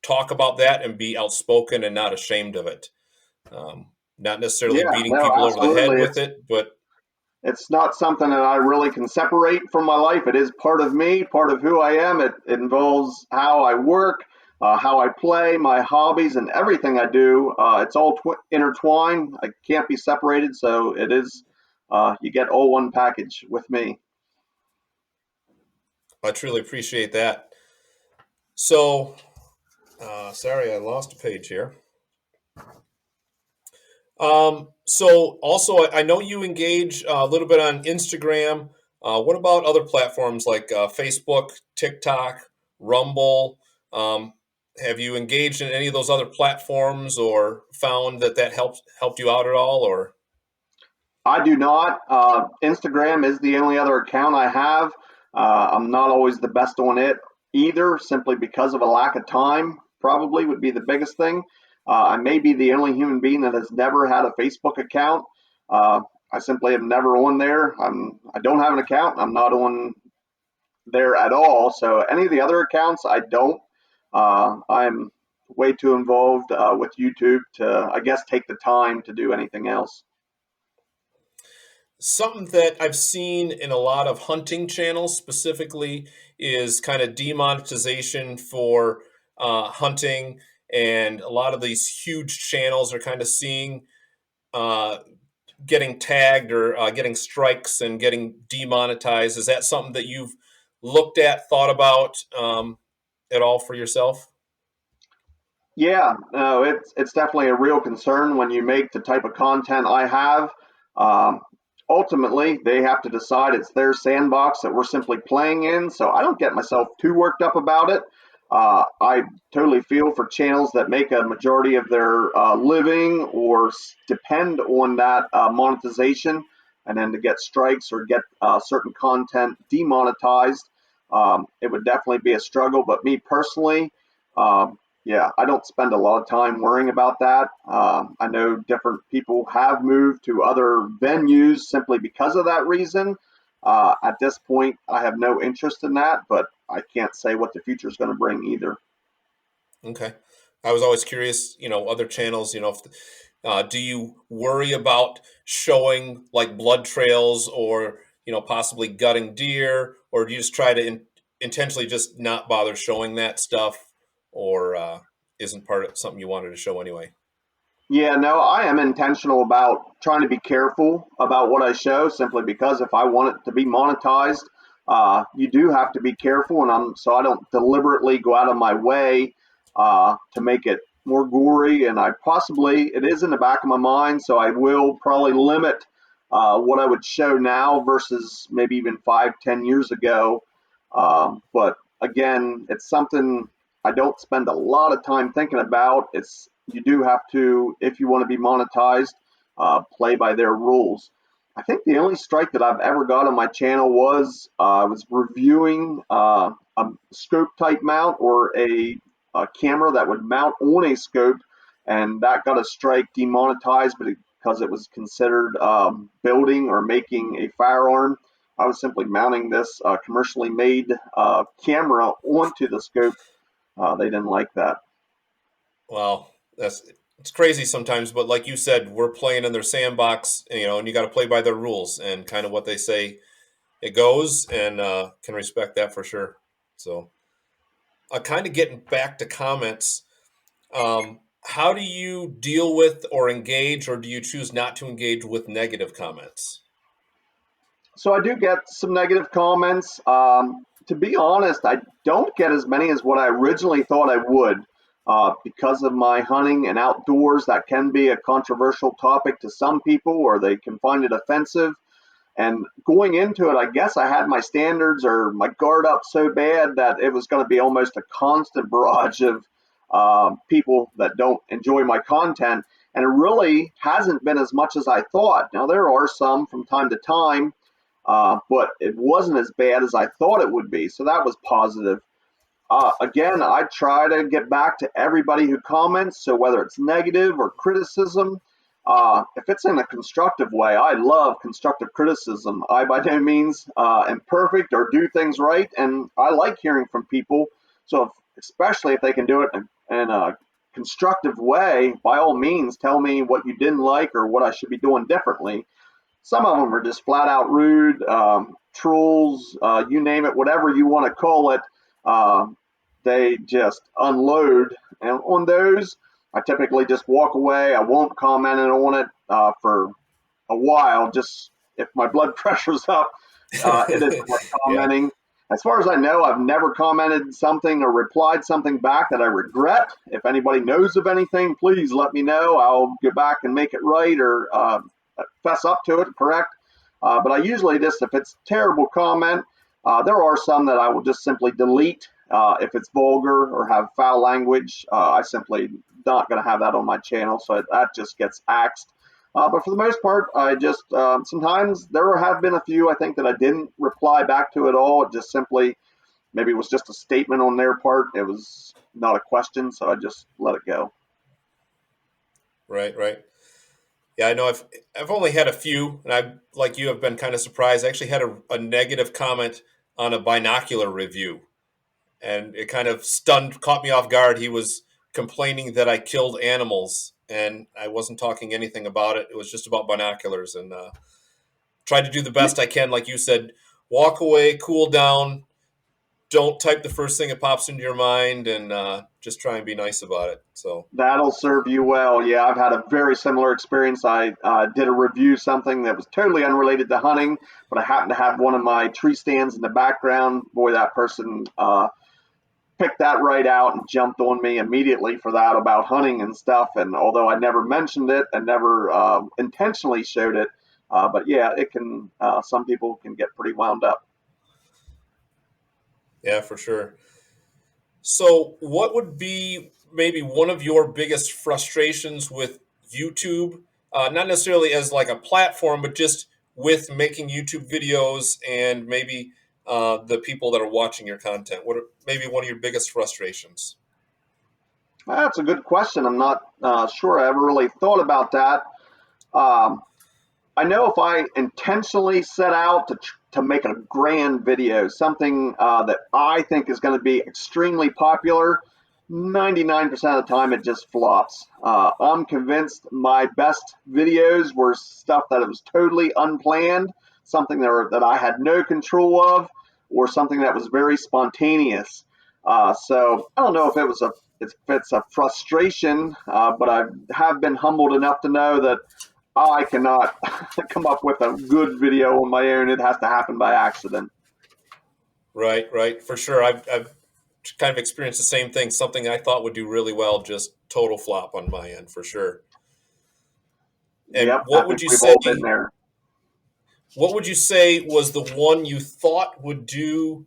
talk about that and be outspoken and not ashamed of it. not necessarily Yeah, beating no, people over the head absolutely. with it, but It's not something that I really can separate from my life. It is part of me, part of who I am. It involves how I work, how I play, my hobbies, and everything I do. It's all intertwined. I can't be separated. So it is, you get all one package with me. I truly appreciate that. So, sorry, I lost a page here. So also, I know you engage a little bit on Instagram. What about other platforms like Facebook, TikTok, Rumble? Um, have you engaged in any of those other platforms, or found that helped you out at all? Or I do not. Instagram is the only other account I have. I'm not always the best on it either, simply because of a lack of time, probably would be the biggest thing. I may be the only human being that has never had a Facebook account. Uh, I simply am never on there. I don't have an account. I'm not on there at all. So any of the other accounts, I don't. I'm way too involved with YouTube to, I guess, take the time to do anything else. something that I've seen in a lot of hunting channels specifically is kind of demonetization for hunting, and a lot of these huge channels are kind of seeing uh, getting tagged or getting strikes and getting demonetized. Is that something that you've looked at, thought about at all for yourself? Yeah, no, it's definitely a real concern when you make the type of content I have. Um, Ultimately, they have to decide it's their sandbox that we're simply playing in. So I don't get myself too worked up about it. I totally feel for channels that make a majority of their living or depend on that monetization, and then to get strikes or get certain content demonetized. It would definitely be a struggle. But me personally, yeah, I don't spend a lot of time worrying about that. I know different people have moved to other venues simply because of that reason. At this point, I have no interest in that, but I can't say what the future is going to bring either. Okay. I was always curious, other channels, if, do you worry about showing like blood trails or, possibly gutting deer, or do you just try to intentionally just not bother showing that stuff, or isn't part of something you wanted to show anyway? Yeah, no, I am intentional about trying to be careful about what I show simply because if I want it to be monetized, you do have to be careful, and so I don't deliberately go out of my way to make it more gory. And I possibly it is in the back of my mind, so I will probably limit what I would show now versus maybe even 5, 10 years ago. But again, it's something I don't spend a lot of time thinking about. It's you do have to, if you want to be monetized, play by their rules. I think the only strike that I've ever got on my channel was I was reviewing a scope type mount or a camera that would mount on a scope, and that got a strike demonetized, but because it was considered building or making a firearm. I was simply mounting this commercially made camera onto the scope. They didn't like that. Well, it's crazy sometimes, but like you said, we're playing in their sandbox, and you got to play by their rules and kind of what they say it goes, and can respect that for sure. So, kind of getting back to comments. How do you deal with or engage, or do you choose not to engage with negative comments? So I do get some negative comments. To be honest, I don't get as many as what I originally thought I would. Because of my hunting and outdoors, that can be a controversial topic to some people, or they can find it offensive. And going into it, I guess I had my standards or my guard up so bad that it was going to be almost a constant barrage of people that don't enjoy my content. And it really hasn't been as much as I thought. Now, there are some from time to time, but it wasn't as bad as I thought it would be. So that was positive. Again, I try to get back to everybody who comments. So whether it's negative or criticism, if it's in a constructive way, I love constructive criticism. I by no means am perfect or do things right, and I like hearing from people. So especially if they can do it in a constructive way, by all means, tell me what you didn't like or what I should be doing differently. Some of them are just flat out rude, trolls, you name it, whatever you want to call it. They just unload. And on those, I typically just walk away. I won't comment on it for a while. Just if my blood pressure's up, it isn't worth Yeah. commenting. As far as I know, I've never commented something or replied something back that I regret. If anybody knows of anything, please let me know. I'll get back and make it right or fess up to it, correct? But I usually just, if it's a terrible comment, there are some that I will just simply delete. If it's vulgar or have foul language, I simply not going to have that on my channel, so that just gets axed. But for the most part, I just sometimes there have been a few I think that I didn't reply back to at all. It just simply maybe it was just a statement on their part. It was not a question, so I just let it go. Right, right. Yeah, I know I've only had a few, and I, like you, have been kind of surprised. I actually had a negative comment on a binocular review, and it kind of caught me off guard. He was complaining that I killed animals, and I wasn't talking anything about it. It was just about binoculars, and tried to do the best I can, like you said. Walk away, cool down. Don't type the first thing that pops into your mind, and just try and be nice about it. So That'll serve you well. Yeah, I've had a very similar experience. I did a review something that was totally unrelated to hunting, but I happened to have one of my tree stands in the background. Boy, that person picked that right out and jumped on me immediately for that about hunting and stuff. And although I never mentioned it and never intentionally showed it, but yeah, it can. Some people can get pretty wound up. yeah, for sure. So, what would be maybe one of your biggest frustrations with YouTube? Not necessarily as like a platform, but just with making YouTube videos and maybe the people that are watching your content. What are maybe one of your biggest frustrations? That's a good question. I'm not sure I ever really thought about that. Um, I know if I intentionally set out to make a grand video, something that I think is going to be extremely popular, 99% of the time it just flops. I'm convinced my best videos were stuff that was totally unplanned, something that I had no control of, or something that was very spontaneous. So I don't know if it's a frustration, but I have been humbled enough to know that I cannot come up with a good video on my own. It has to happen by accident. Right, right, for sure. I've kind of experienced the same thing. Something I thought would do really well, just total flop on my end, for sure. And Yep, I think we've all been there. what would you say was the one you thought would do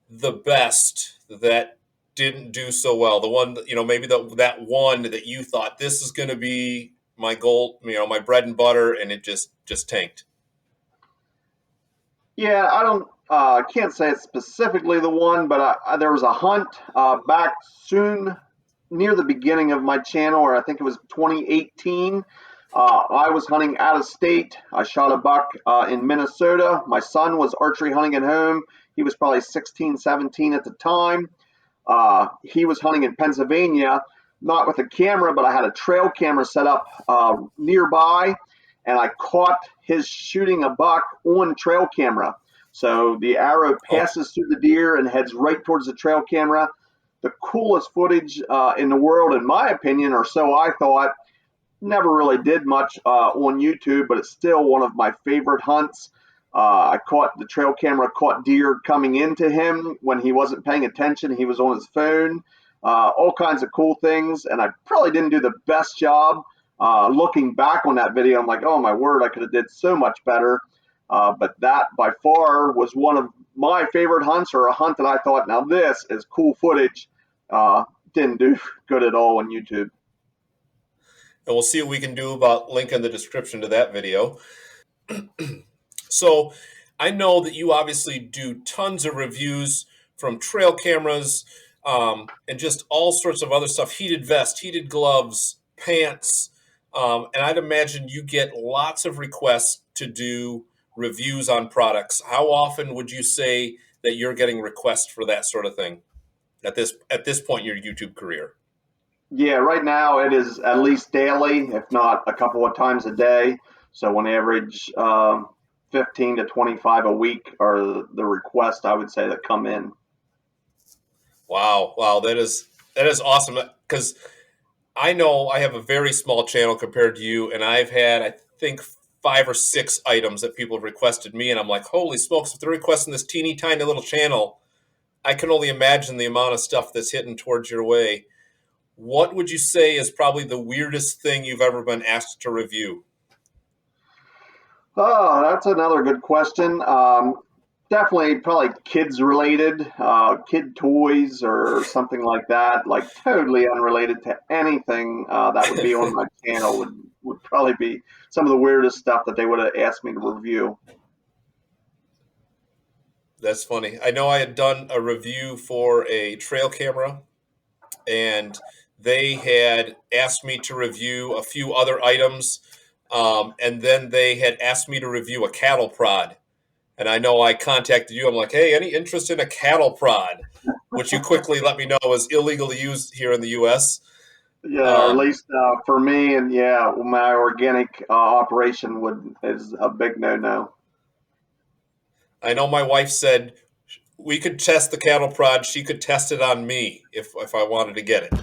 the best that didn't do so well? The one that, maybe that one that you thought this is going to be my goal, my bread and butter, and it just tanked. Yeah, I don't can't say it's specifically the one, but there was a hunt back soon near the beginning of my channel, or I think it was 2018. I was hunting out of state. I shot a buck in Minnesota. My son was archery hunting at home. He was probably 16, 17 at the time. He was hunting in Pennsylvania, not with a camera, but I had a trail camera set up nearby, and I caught his shooting a buck on trail camera. So the arrow passes through the deer and heads right towards the trail camera. The coolest footage in the world, in my opinion, or so I thought. Never really did much on YouTube, but it's still one of my favorite hunts. The trail camera caught deer coming into him when he wasn't paying attention. He was on his phone, all kinds of cool things. And I probably didn't do the best job looking back on that video. I'm like, oh my word, I could have did so much better. But that by far was one of my favorite hunts, or a hunt that I thought, now this is cool footage. Didn't do good at all on YouTube. And we'll see what we can do about link in the description to that video. So I know that you obviously do tons of reviews from trail cameras and just all sorts of other stuff, heated vest, heated gloves, pants. And I'd imagine you get lots of requests to do reviews on products. How often would you say that you're getting requests for that sort of thing at this point in your YouTube career? Yeah, right now it is at least daily, if not a couple of times a day. So on average, 15 to 25 a week are the requests I would say that come in. Wow, wow, that is awesome. Because I know I have a very small channel compared to you, and I've had, I think, 5 or 6 items that people have requested me, and I'm like, holy smokes! If they're requesting this teeny tiny little channel, I can only imagine the amount of stuff that's hitting towards your way. What would you say is probably the weirdest thing you've ever been asked to review? Oh, that's another good question. Definitely, probably kids related, kid toys or something like that. Like totally unrelated to anything that would be on my channel would probably be some of the weirdest stuff that they would have asked me to review. That's funny. I know I had done a review for a trail camera, and they had asked me to review a few other items, and then they had asked me to review a cattle prod. And I know I contacted you. I'm like, hey, any interest in a cattle prod? Which you quickly let me know is illegal to use here in the U.S. Yeah, or at Um, least for me, and yeah, my organic operation would is a big no-no. I know my wife said we could test the cattle prod. She could test it on me if I wanted to get it.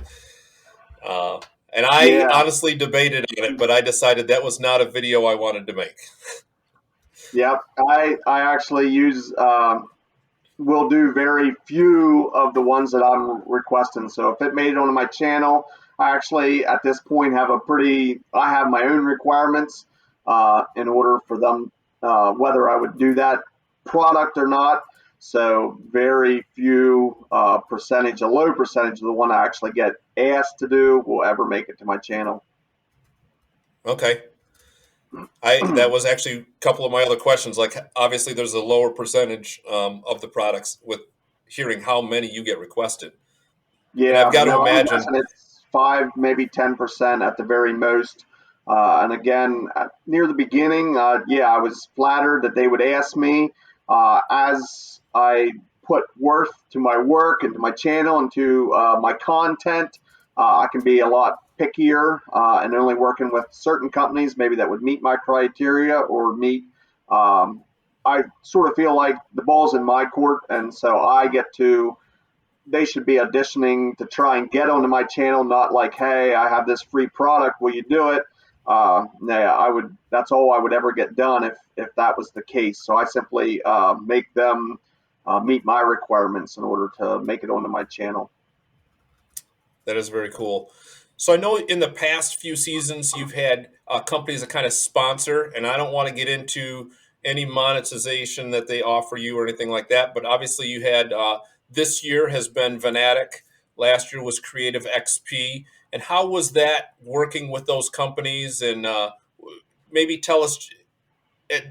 Uh, and I Yeah, honestly debated on it, but I decided that was not a video I wanted to make. yep. I actually use will do very few of the ones that I'm requesting. So if it made it onto my channel, I actually at this point have I have my own requirements in order for them whether I would do that product or not. So very few percentage, a low percentage of the one I actually get asked to do will ever make it to my channel. Okay. I that was actually a couple of my other questions. Like, obviously, there's a lower percentage of the products with hearing how many you get requested, and I've Yeah, got to no, I'm imagine. guessing it's 5, maybe 10% at the very most. And again, near the beginning, yeah, I was flattered that they would ask me as I put worth to my work and to my channel and to my content. I can be a lot pickier and only working with certain companies, maybe that would meet my criteria or meet. Um, I sort of feel like the ball's in my court, and so I get to they should be auditioning to try and get onto my channel, not like, hey, I have this free product, will you do it? Yeah, I would. That's all I would ever get done if that was the case. So I simply make them meet my requirements in order to make it onto my channel. That is very cool. So I know in the past few seasons you've had companies that kind of sponsor, and I don't want to get into any monetization that they offer you or anything like that. But obviously, you had this year has been Vanatic. Last year was Creative XP. And how was that working with those companies? And maybe tell us,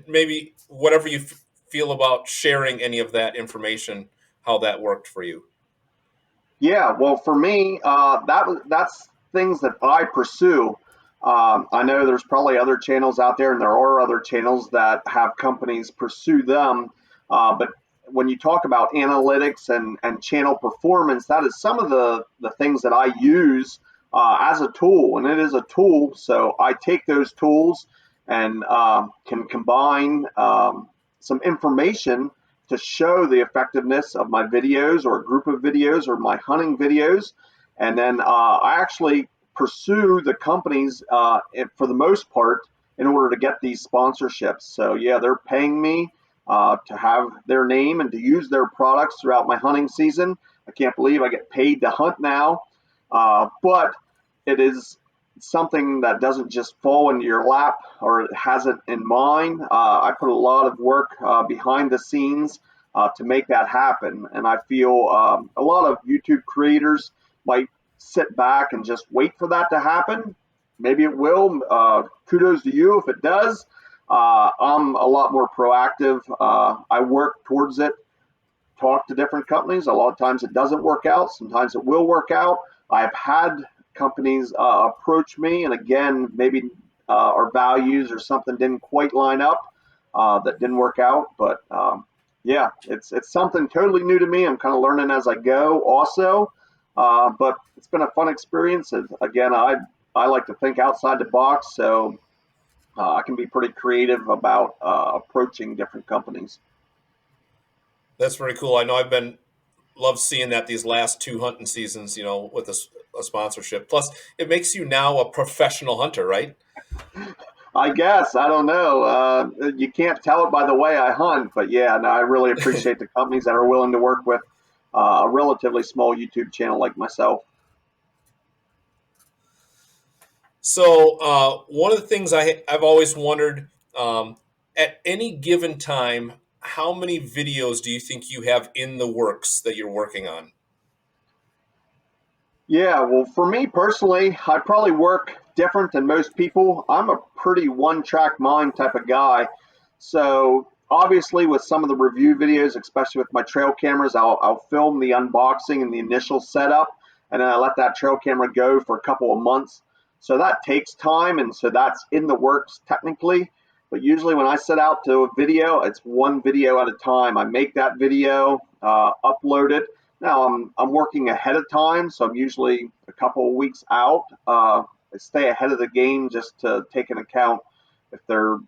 maybe whatever you feel about sharing any of that information, how that worked for you. Yeah, well, for me, that's things that I pursue. I know there's probably other channels out there, and there are other channels that have companies pursue them. But when you talk about analytics and channel performance, that is some of the things that I use as a tool, and it is a tool. So I take those tools and can combine some information to show the effectiveness of my videos or a group of videos or my hunting videos. And then I actually pursue the companies for the most part in order to get these sponsorships. So yeah, they're paying me to have their name and to use their products throughout my hunting season. I can't believe I get paid to hunt now, but it is something that doesn't just fall into your lap or it hasn't in mind. I put a lot of work behind the scenes to make that happen. And I feel a lot of YouTube creators might sit back and just wait for that to happen. Maybe it will. Kudos to you if it does. I'm a lot more proactive. I work towards it, talk to different companies. A lot of times it doesn't work out. Sometimes it will work out. I've had companies approach me, and again, maybe our values or something didn't quite line up that didn't work out. But yeah, it's something totally new to me. I'm kind of learning as I go. Also, But it's been a fun experience. And again, I like to think outside the box, so I can be pretty creative about approaching different companies. That's very cool. I know I've been love seeing that these last two hunting seasons, with a sponsorship. Plus, it makes you now a professional hunter, right? I guess I don't know. You can't tell it by the way I hunt, but yeah, no, I really appreciate the companies that are willing to work with a relatively small YouTube channel like myself. So one of the things I've always wondered, at any given time, how many videos do you think you have in the works that you're working on? Yeah, well, for me personally, I probably work different than most people. I'm a pretty one-track mind type of guy. So obviously, with some of the review videos, especially with my trail cameras, I'll film the unboxing and the initial setup, and then I let that trail camera go for a couple of months. So that takes time, and so that's in the works technically. But usually, when I set out to a video, it's one video at a time. I make that video, upload it. Now I'm working ahead of time, so I'm usually a couple of weeks out. I stay ahead of the game just to take into account if there are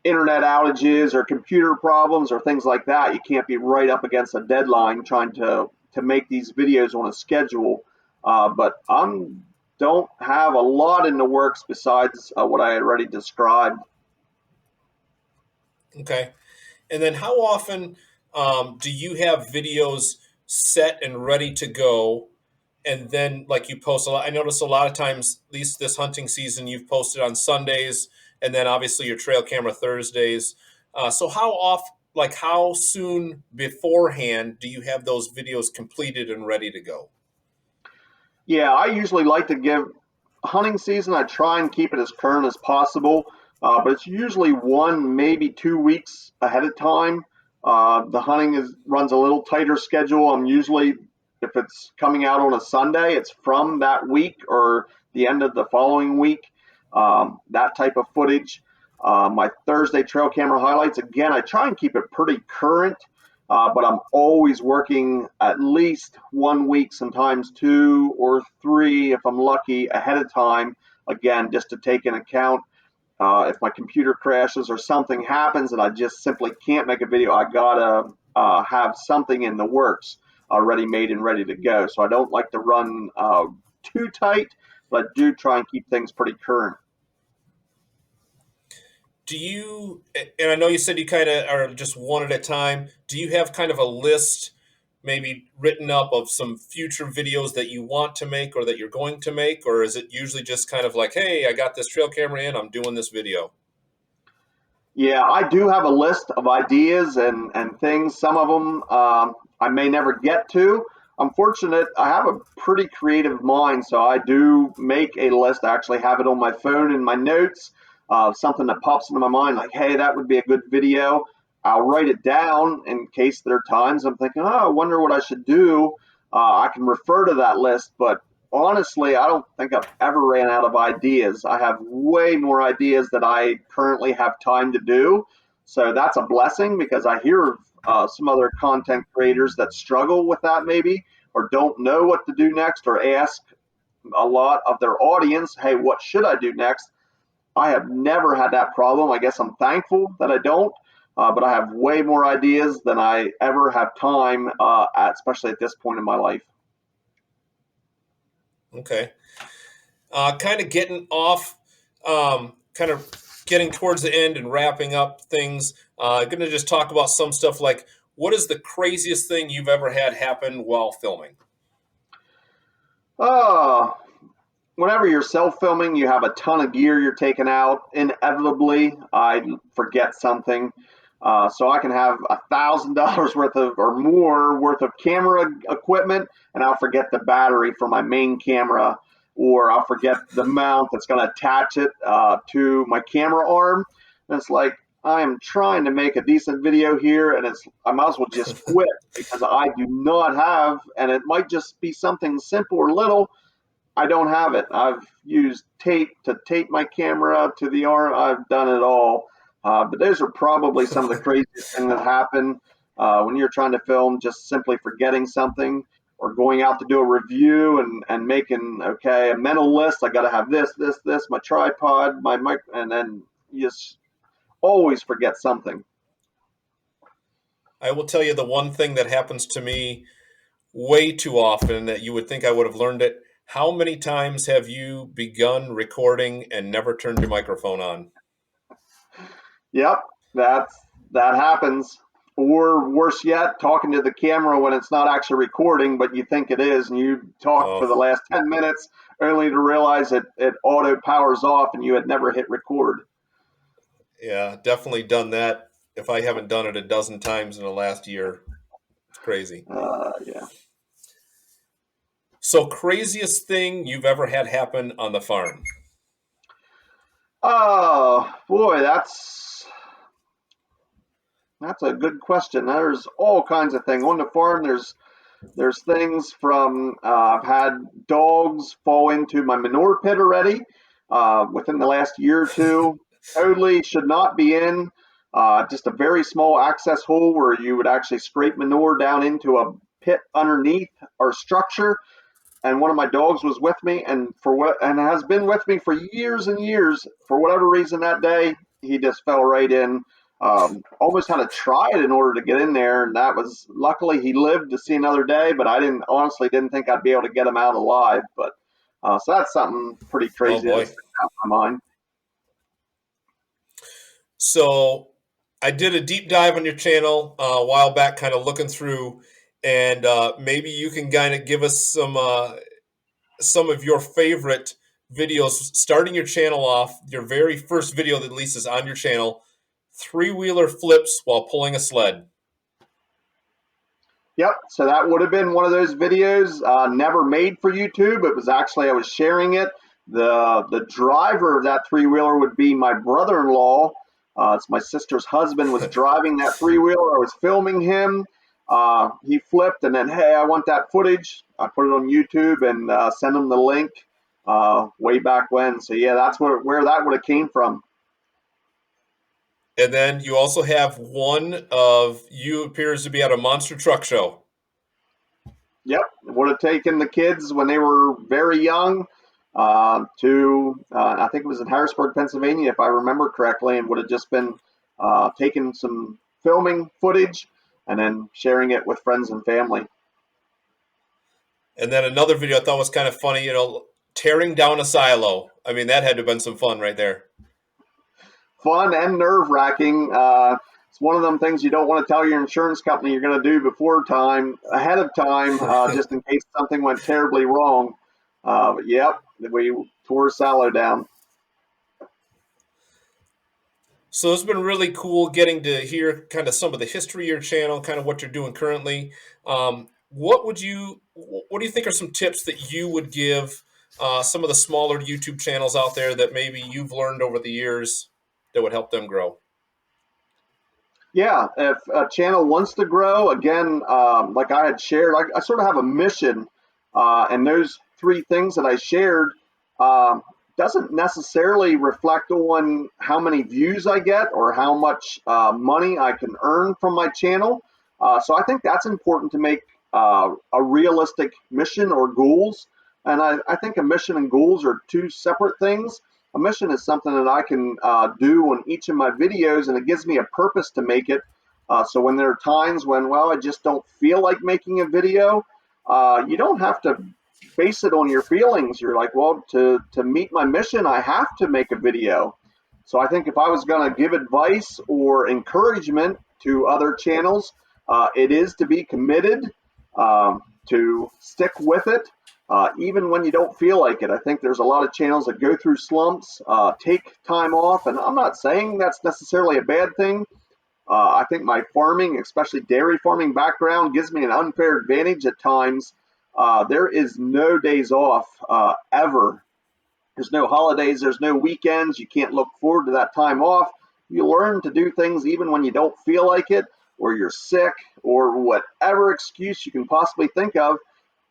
internet outages or computer problems or things like that. You can't be right up against a deadline trying to make these videos on a schedule. But I'm don't have a lot in the works besides what I already described. Okay. And then how often do you have videos set and ready to go? And then, like, you post a lot. I notice a lot of times, at least this hunting season, you've posted on Sundays, and then obviously your trail camera Thursdays. So how soon beforehand do you have those videos completed and ready to go? Yeah, I usually like to give hunting season. I try and keep it as current as possible, but it's usually 1, maybe 2 weeks ahead of time. The hunting is runs a little tighter schedule. I'm usually, if it's coming out on a Sunday, it's from that week or the end of the following week. That type of footage. My Thursday trail camera highlights, again, I try and keep it pretty current, but I'm always working at least 1 week, sometimes 2 or 3, if I'm lucky, ahead of time. Again, just to take into account if my computer crashes or something happens and I just simply can't make a video, I gotta have something in the works already made and ready to go. So I don't like to run too tight, but I do try and keep things pretty current. Do you, and I know you said you kind of are just one at a time, do you have kind of a list maybe written up of some future videos that you want to make or that you're going to make? Or is it usually just kind of like, hey, I got this trail camera in, I'm doing this video? Yeah, I do have a list of ideas and things. Some of them I may never get to. I'm fortunate, I have a pretty creative mind, so I do make a list. I actually have it on my phone in my notes, something that pops into my mind, like, hey, that would be a good video. I'll write it down in case there are times I'm thinking, oh, I wonder what I should do. I can refer to that list, but honestly, I don't think I've ever ran out of ideas. I have way more ideas than I currently have time to do. So that's a blessing because I hear some other content creators that struggle with that maybe or don't know what to do next or ask a lot of their audience, hey, what should I do next? I have never had that problem. I guess I'm thankful that I don't, but I have way more ideas than I ever have time, especially at this point in my life. Okay. Kind of getting off, kind of getting towards the end and wrapping up things. Going to just talk about some stuff like what is the craziest thing you've ever had happen while filming? Uh, Whenever you're self-filming, you have a ton of gear you're taking out. Inevitably, I forget something. So I can have $1,000 worth of or more worth of camera equipment, and I'll forget the battery for my main camera, or I'll forget the mount that's going to attach it to my camera arm. And it's like I am trying to make a decent video here, and I might as well just quit because I do not have, and it might just be something simple or little. I don't have it. I've used tape to tape my camera to the arm. I've done it all. But those are probably some of the craziest things that happen when you're trying to film, just simply forgetting something. or going out to do a review and making, okay, a mental list. I got to have this, my tripod, my mic, and then you just always forget something. I will tell you the one thing that happens to me way too often that you would think I would have learned it. How many times have you begun recording and never turned your microphone on? Yep, that happens. Or worse yet, talking to the camera when it's not actually recording, but you think it is, and you talk for the Oh, last 10 minutes only to realize it auto powers off and you had never hit record. yeah, definitely done that. If I haven't done it a dozen times in the last year, it's crazy. Yeah. So, craziest thing you've ever had happen on the farm? Oh boy, that's a good question. There's all kinds of things on the farm. There's things from I've had dogs fall into my manure pit already within the last year or two. Totally should not be in. Just a very small access hole where you would actually scrape manure down into a pit underneath our structure. And one of my dogs was with me, and has been with me for years and years. For whatever reason, that day he just fell right in. Almost had to try it in order to get in there, and that was luckily he lived to see another day. But I didn't think I'd be able to get him out alive. But so that's something pretty Oh crazy that boy. sticks out in my mind. So, I did a deep dive on your channel a while back, kind of looking through, and maybe you can kind of give us some of your favorite videos. Starting your channel off, your very first video that at least is on your channel, three-wheeler flips while pulling a sled. Yep. So that would have been one of those videos never made for YouTube. It was actually I was sharing it. The driver of that three wheeler would be my brother-in-law. It's my sister's husband was driving that three wheeler. I was filming him. He flipped, and then hey, I want that footage. I put it on YouTube and sent him the link way back when. So yeah, that's where that would have came from. And then you also have one of you appears to be at a monster truck show. Yep, would have taken the kids when they were very young to, I think it was in Harrisburg, Pennsylvania, if I remember correctly, and would have just been taking some filming footage and then sharing it with friends and family. And then another video I thought was kind of funny, tearing down a silo. I mean, that had to have been some fun right there. Fun and nerve-wracking. It's one of them things you don't want to tell your insurance company you're going to do ahead of time, just in case something went terribly wrong. But yep, we tore a silo down. So it's been really cool getting to hear kind of some of the history of your channel, kind of what you're doing currently. What do you think are some tips that you would give some of the smaller YouTube channels out there that maybe you've learned over the years that would help them grow? Yeah, if a channel wants to grow, again, like I had shared, I sort of have a mission, and those three things that I shared um, doesn't necessarily reflect on how many views I get or how much money I can earn from my channel. So I think that's important to make a realistic mission or goals. And I think a mission and goals are two separate things. A mission is something that I can do on each of my videos, and it gives me a purpose to make it. So when there are times when, well, I just don't feel like making a video, you don't have to base it on your feelings. You're like, well, to meet my mission, I have to make a video. So I think if I was going to give advice or encouragement to other channels, it is to be committed, to stick with it, even when you don't feel like it. I think there's a lot of channels that go through slumps, take time off, and I'm not saying that's necessarily a bad thing. I think my farming, especially dairy farming background, gives me an unfair advantage at times. There is no days off ever. There's no holidays, there's no weekends. You can't look forward to that time off. You learn to do things even when you don't feel like it, or you're sick, or whatever excuse you can possibly think of.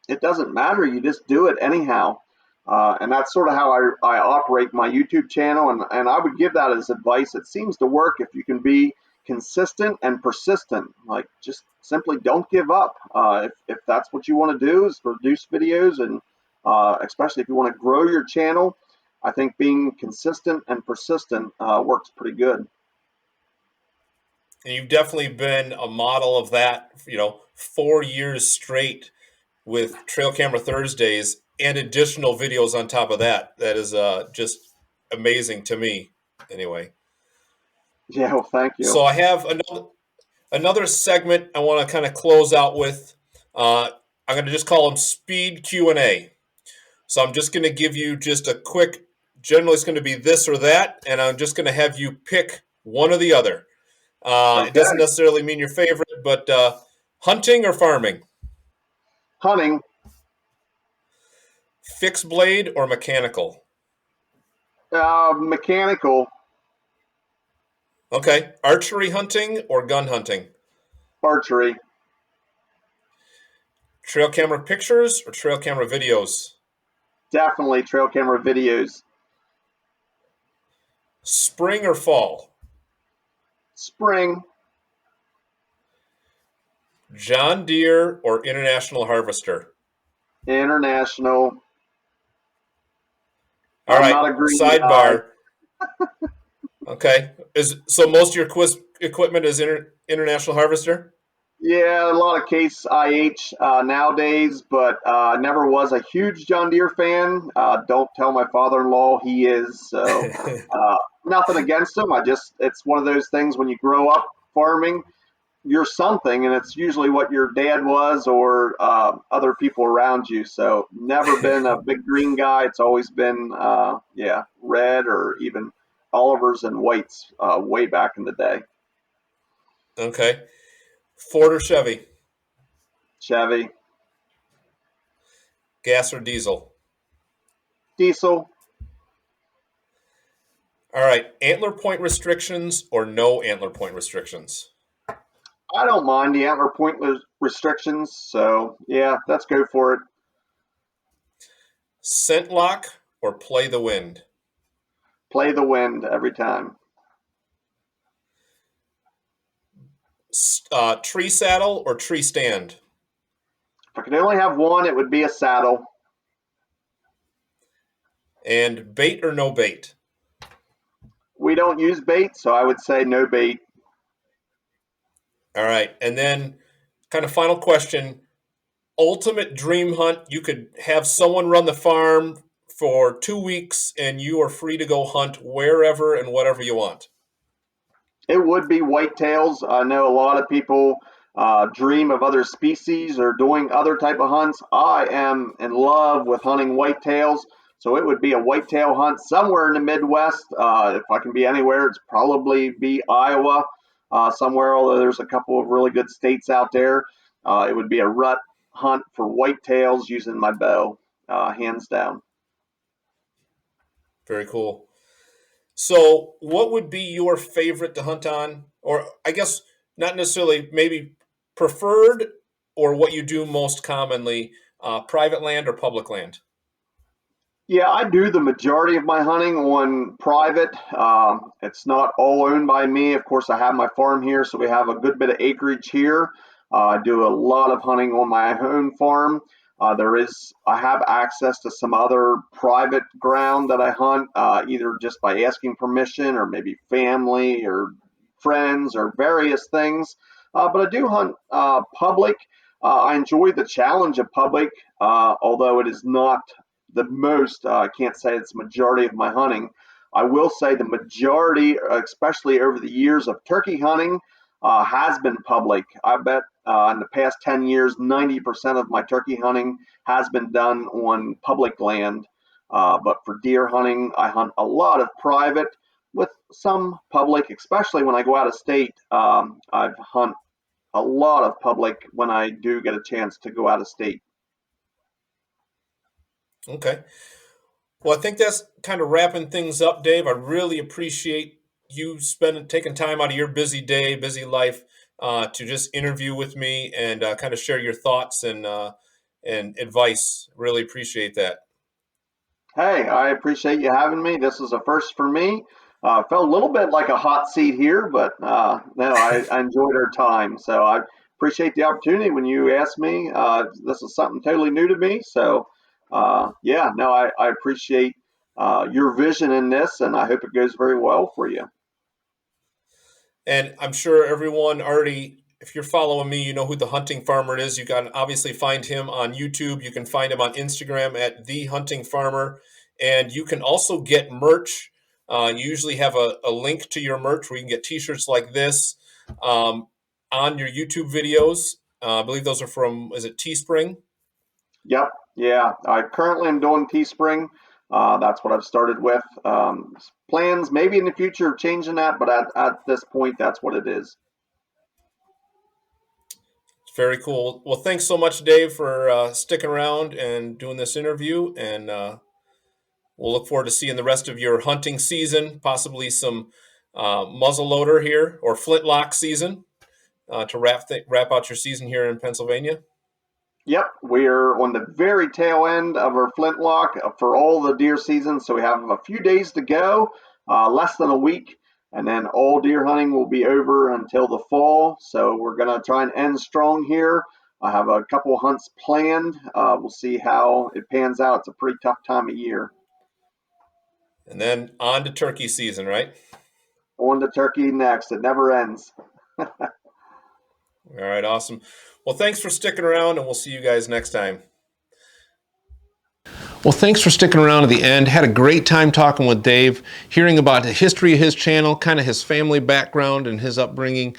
It doesn't matter. You just do it anyhow. And that's sort of how I operate my YouTube channel. And I would give that as advice. It seems to work if you can be consistent and persistent. Like, just simply don't give up. If that's what you want to do, is produce videos, and especially if you want to grow your channel, I think being consistent and persistent works pretty good. And you've definitely been a model of that, 4 years straight with Trail Camera Thursdays and additional videos on top of that. That is just amazing to me, anyway. Yeah, well, thank you. So I have another segment I want to kind of close out with. I'm going to just call them speed Q&A. So I'm just going to give you just a quick, generally it's going to be this or that, and I'm just going to have you pick one or the other. It doesn't Okay. necessarily mean your favorite, but hunting or farming? Hunting, Fixed blade or mechanical? mechanical, Okay. Archery hunting or gun hunting? archery, Trail camera pictures or trail camera videos? definitely trail camera videos. Spring or fall? Spring, John Deere or International Harvester? international. All I'm right. not a green guy. Sidebar. Okay. So most of your equipment is International Harvester? Yeah, a lot of Case IH nowadays, but never was a huge John Deere fan. Don't tell my father-in-law he is. So nothing against him. It's one of those things when you grow up farming, you're something, and it's usually what your dad was or other people around you. So never been a big green guy. It's always been, yeah, red or even Olivers and whites way back in the day. Okay. Ford or Chevy? Chevy, Gas or diesel? diesel, All right. Antler point restrictions or no antler point restrictions? I don't mind the antler point restrictions, so yeah, let's go for it. Scent lock or play the wind? Play the wind every time. Tree saddle or tree stand? If I could only have one, it would be a saddle. And bait or no bait? We don't use bait, so I would say no bait. All right. And then, kind of final question, ultimate dream hunt. You could have someone run the farm for 2 weeks and you are free to go hunt wherever and whatever you want. It would be whitetails. I know a lot of people dream of other species or doing other type of hunts. I am in love with hunting whitetails, so it would be a whitetail hunt somewhere in the Midwest. If I can be anywhere, it's probably be Iowa somewhere, although there's a couple of really good states out there. It would be a rut hunt for whitetails using my bow, hands down. Very cool. So, what would be your favorite to hunt on? Or, I guess, not necessarily maybe preferred or what you do most commonly, private land or public land? Yeah, I do the majority of my hunting on private. It's not all owned by me. Of course, I have my farm here, so we have a good bit of acreage here. I do a lot of hunting on my own farm. I have access to some other private ground that I hunt, either just by asking permission or maybe family or friends or various things. But I do hunt public. I enjoy the challenge of public, although it is not the most. I can't say it's the majority of my hunting. I will say the majority, especially over the years of turkey hunting, has been public. I bet in the past 10 years, 90% of my turkey hunting has been done on public land. But for deer hunting, I hunt a lot of private with some public, especially when I go out of state. I've hunt a lot of public when I do get a chance to go out of state. Okay. Well, I think that's kind of wrapping things up, Dave. I really appreciate you taking time out of your busy day, busy life, to just interview with me and kind of share your thoughts and advice. Really appreciate that. Hey, I appreciate you having me. This is a first for me. Felt a little bit like a hot seat here, but no, I enjoyed our time. So I appreciate the opportunity when you asked me. This is something totally new to me. So yeah, no, I appreciate your vision in this, and I hope it goes very well for you. And I'm sure everyone already, if you're following me, you know who the Hunting Farmer is. You can obviously find him on YouTube. You can find him on Instagram at The Hunting Farmer. And you can also get merch. You usually have a link to your merch where you can get t-shirts like this um, on your YouTube videos. I believe those are from, is it Teespring? Yep. Yeah. I currently am doing Teespring. That's what I've started with. Plans maybe in the future of changing that, but at this point, that's what it is. Very cool. Well, thanks so much, Dave, for sticking around and doing this interview. And we'll look forward to seeing the rest of your hunting season, possibly some muzzleloader here or flintlock season to wrap out your season here in Pennsylvania. Yep, we're on the very tail end of our flintlock for all the deer season, so we have a few days to go, less than a week, and then all deer hunting will be over until the fall. So we're going to try and end strong here. I have a couple hunts planned. We'll see how it pans out. It's a pretty tough time of year. And then on to turkey season, right? On to turkey next. It never ends. All right, awesome. Well, thanks for sticking around, and we'll see you guys next time. Well, thanks for sticking around to the end. Had a great time talking with Dave, hearing about the history of his channel, kind of his family background and his upbringing,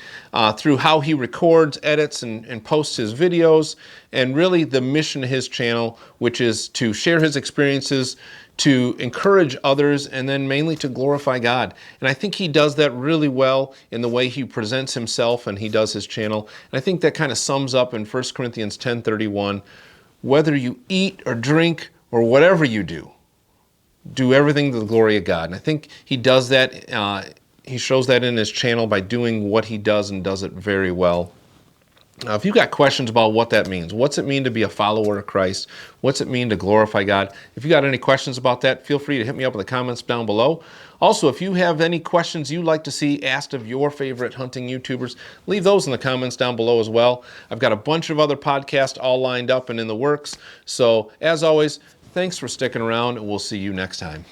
through how he records, edits, and posts his videos, and really the mission of his channel, which is to share his experiences, to encourage others, and then mainly to glorify God. And I think he does that really well in the way he presents himself and he does his channel. And I think that kind of sums up in 1 Corinthians 10:31, whether you eat or drink or whatever you do everything to the glory of God. And I think he does that, he shows that in his channel by doing what he does and does it very well. Now, if you've got questions about what that means, what's it mean to be a follower of Christ? What's it mean to glorify God? If you got any questions about that, feel free to hit me up in the comments down below. Also, if you have any questions you'd like to see asked of your favorite hunting YouTubers, leave those in the comments down below as well. I've got a bunch of other podcasts all lined up and in the works. So, as always, thanks for sticking around, and we'll see you next time.